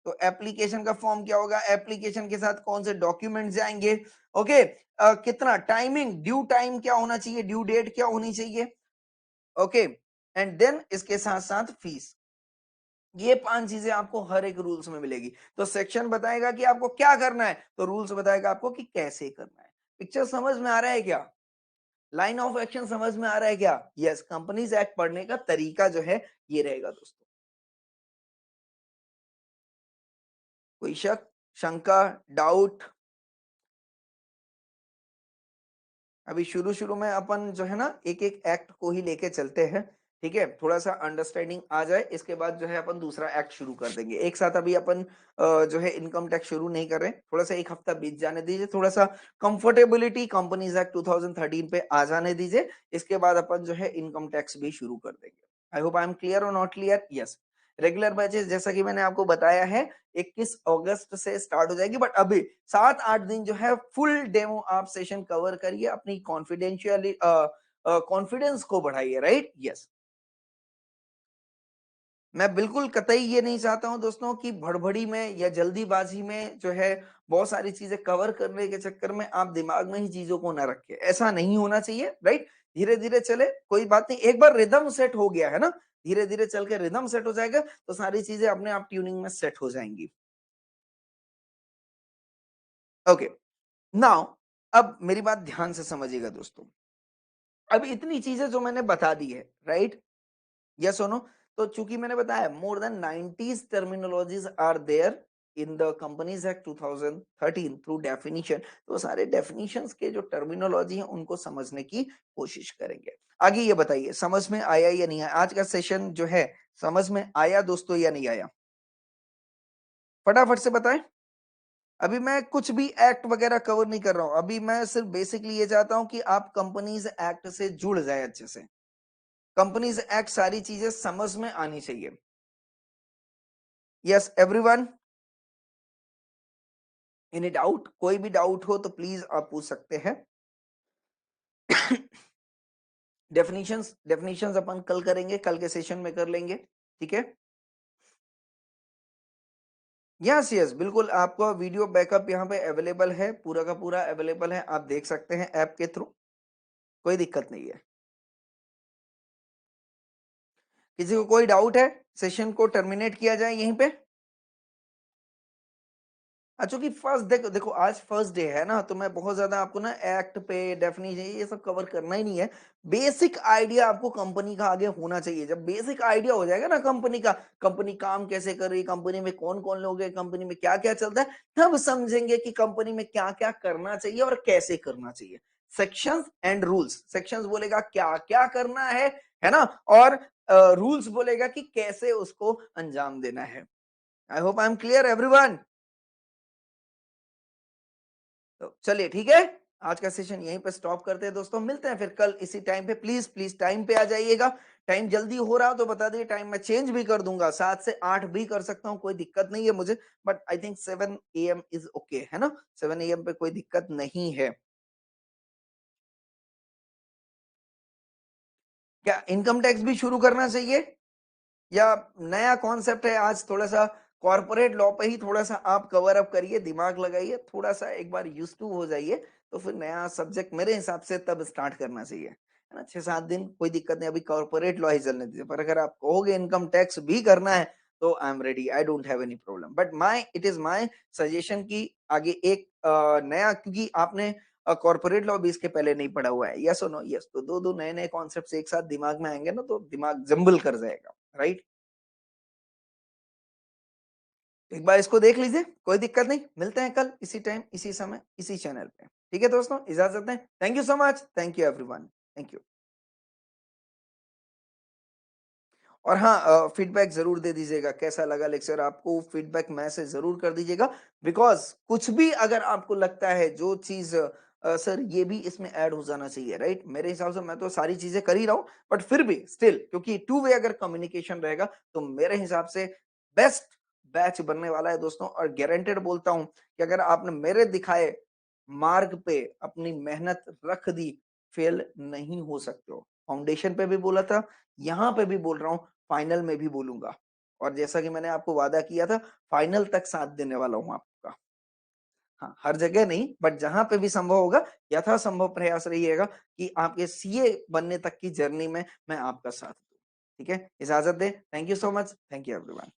तो एप्लीकेशन का फॉर्म क्या होगा, एप्लीकेशन के साथ कौन से डॉक्यूमेंट जाएंगे, ओके, कितना टाइमिंग, ड्यू टाइम क्या होना चाहिए, ड्यू डेट क्या होनी चाहिए, ओके, एंड देन इसके साथ साथ फीस। ये 5 चीजें आपको हर एक रूल्स में मिलेगी। तो सेक्शन बताएगा कि आपको क्या करना है, तो रूल्स बताएगा आपको कि कैसे करना है। पिक्चर समझ में आ रहा है क्या, लाइन ऑफ एक्शन समझ में आ रहा है क्या, यस। कंपनीज एक्ट पढ़ने का तरीका जो है ये रहेगा दोस्तों। कोई शक, शंका, डाउट, अभी शुरू शुरू में अपन जो है ना एक एक एक्ट को ही लेके चलते हैं, ठीक है, थोड़ा सा अंडरस्टैंडिंग आ जाए, इसके बाद जो है अपन दूसरा एक्ट शुरू कर देंगे एक साथ। अभी अपन जो है इनकम टैक्स शुरू नहीं कर रहे, थोड़ा सा एक हफ्ता बीत जाने दीजिए, थोड़ा सा कंफर्टेबिलिटी कंपनीज एक्ट 2013 पे आ जाने दीजिए, इसके बाद अपन जो है इनकम टैक्स भी शुरू कर देंगे। I hope I am clear और not clear, yes. Regular batches जैसा कि मैंने आपको बताया है 21 अगस्त से स्टार्ट हो जाएगी, बट अभी 7-8 दिन जो है फुल डेमो आप सेशन कवर करिए, अपनी कॉन्फिडेंशियली कॉन्फिडेंस को बढ़ाइए, राइट? यस। मैं बिल्कुल कतई ये नहीं चाहता हूं दोस्तों कि भड़बड़ी में या जल्दीबाजी में जो है बहुत सारी चीजें कवर करने के चक्कर में आप दिमाग में ही चीजों को ना रखें, ऐसा नहीं होना चाहिए, राइट? धीरे धीरे चले, कोई बात नहीं, एक बार रिदम सेट हो गया है ना, धीरे धीरे चल के रिदम सेट हो जाएगा तो सारी चीजें अपने आप ट्यूनिंग में सेट हो जाएंगी। ओके, नाउ अब मेरी बात ध्यान से समझिएगा दोस्तों। अब इतनी चीजें जो मैंने बता दी है, राइट? यस और नो? तो चूंकि मैंने बताया more than 90s terminologies are there in the companies act 2013 through definition, तो सारे डेफिनेशंस के जो टर्मिनोलॉजी है उनको समझने की कोशिश करेंगे। आगे ये बताइए समझ में आया या नहीं आया? आज का सेशन जो है समझ में आया दोस्तों या नहीं आया? फटाफट से बताएं। अभी मैं कुछ भी एक्ट वगैरह कवर नहीं कर रहा हूं, अभी मैं सिर्फ बेसिकली ये चाहता हूं कि आप कंपनीज एक्ट से जुड़ जाए अच्छे से। कंपनीज एक्ट सारी चीजें समझ में आनी चाहिए। Yes everyone, any doubt? कोई भी डाउट हो तो प्लीज आप पूछ सकते हैं। डेफिनेशंस डेफिनेशंस अपन कल करेंगे, कल के सेशन में कर लेंगे, ठीक है? यस यस बिल्कुल, आपका वीडियो बैकअप यहाँ पे अवेलेबल है, पूरा का पूरा अवेलेबल है, आप देख सकते हैं ऐप के थ्रू, कोई दिक्कत नहीं है। किसी को कोई डाउट है? सेशन को टर्मिनेट किया जाए यहीं पे? अच्छा कि फर्स्ट देखो देखो आज फर्स्ट डे है ना, तो मैं बहुत ज्यादा आपको ना एक्ट पे डेफिनेशन ये सब कवर करना ही नहीं है। बेसिक आइडिया आपको कंपनी का आगे होना चाहिए। जब बेसिक आइडिया हो जाएगा ना कंपनी का, कंपनी काम कैसे कर रही है, कंपनी में कौन कौन लोग हैं, कंपनी में क्या क्या चलता है, तब समझेंगे कि कंपनी में क्या क्या करना चाहिए और कैसे करना चाहिए। सेक्शंस एंड रूल्स, सेक्शंस बोलेगा क्या क्या करना है ना, और रूल्स बोलेगा कि कैसे उसको अंजाम देना है। आई hope I am clear everyone. तो चलिए ठीक है, आज का सेशन यहीं पे स्टॉप करते हैं दोस्तों, मिलते हैं फिर कल इसी टाइम पे। प्लीज प्लीज टाइम पे आ जाइएगा। टाइम जल्दी हो रहा हो तो बता दिए, टाइम मैं चेंज भी कर दूंगा, 7 से 8 भी कर सकता हूँ, कोई दिक्कत नहीं है मुझे, but I think 7 AM is okay, है ना? 7 AM पे कोई दिक्कत नहीं है। क्या इनकम टैक्स भी शुरू करना चाहिए या नया कॉन्सेप्ट है? आज थोड़ा सा कॉर्पोरेट लॉ पे ही थोड़ा सा आप कवर अप करिए, दिमाग लगाइए, थोड़ा सा एक बार यूज टू हो जाइए, तो फिर नया सब्जेक्ट मेरे हिसाब से तब स्टार्ट करना चाहिए, है ना? 6-7 दिन कोई दिक्कत नहीं, अभी कॉर्पोरेट लॉ ही चलने दीजिए, पर अगर आप कहोगे इनकम टैक्स भी करना है तो I am ready, I don't have any problem, but my it is my suggestion की आगे एक नया, क्योंकि आपने कॉर्पोरेट लॉ भी इसके पहले नहीं पढ़ा हुआ है, यस और नो? यस, तो दो दो नए नए कॉन्सेप्ट एक साथ दिमाग में आएंगे ना तो दिमाग जम्बल कर जाएगा, राइट? एक बार इसको देख लीजिए, कोई दिक्कत नहीं, मिलते हैं कल इसी टाइम इसी समय इसी चैनल पे, ठीक है दोस्तों? इजाजत दें, thank you so much, thank you everyone, thank you. और हाँ, फीडबैक जरूर दे दीजिएगा, कैसा लगा लेक्चर आपको, फीडबैक मैसेज जरूर कर दीजिएगा, बिकॉज कुछ भी अगर आपको लगता है जो चीज सर ये भी इसमें ऐड हो जाना चाहिए, राइट? मेरे हिसाब से मैं तो सारी चीजें कर ही रहा हूँ, बट फिर भी स्टिल, क्योंकि टू वे अगर कम्युनिकेशन रहेगा तो मेरे हिसाब से बेस्ट बैच बनने वाला है दोस्तों, और गारंटेड बोलता हूं कि अगर आपने मेरे दिखाए मार्ग पे अपनी मेहनत रख दी, फेल नहीं हो सकते हो। फाउंडेशन पे भी बोला था, यहाँ पे भी बोल रहा हूँ, फाइनल में भी बोलूंगा, और जैसा कि मैंने आपको वादा किया था, फाइनल तक साथ देने वाला हूँ आपका। हाँ, हर जगह नहीं, बट जहां पे भी संभव होगा यथासंभव प्रयास रहिएगा कि आपके सीए बनने तक की जर्नी में मैं आपका साथ दूं, ठीक है? इजाजत दे, thank you so much, thank you everyone.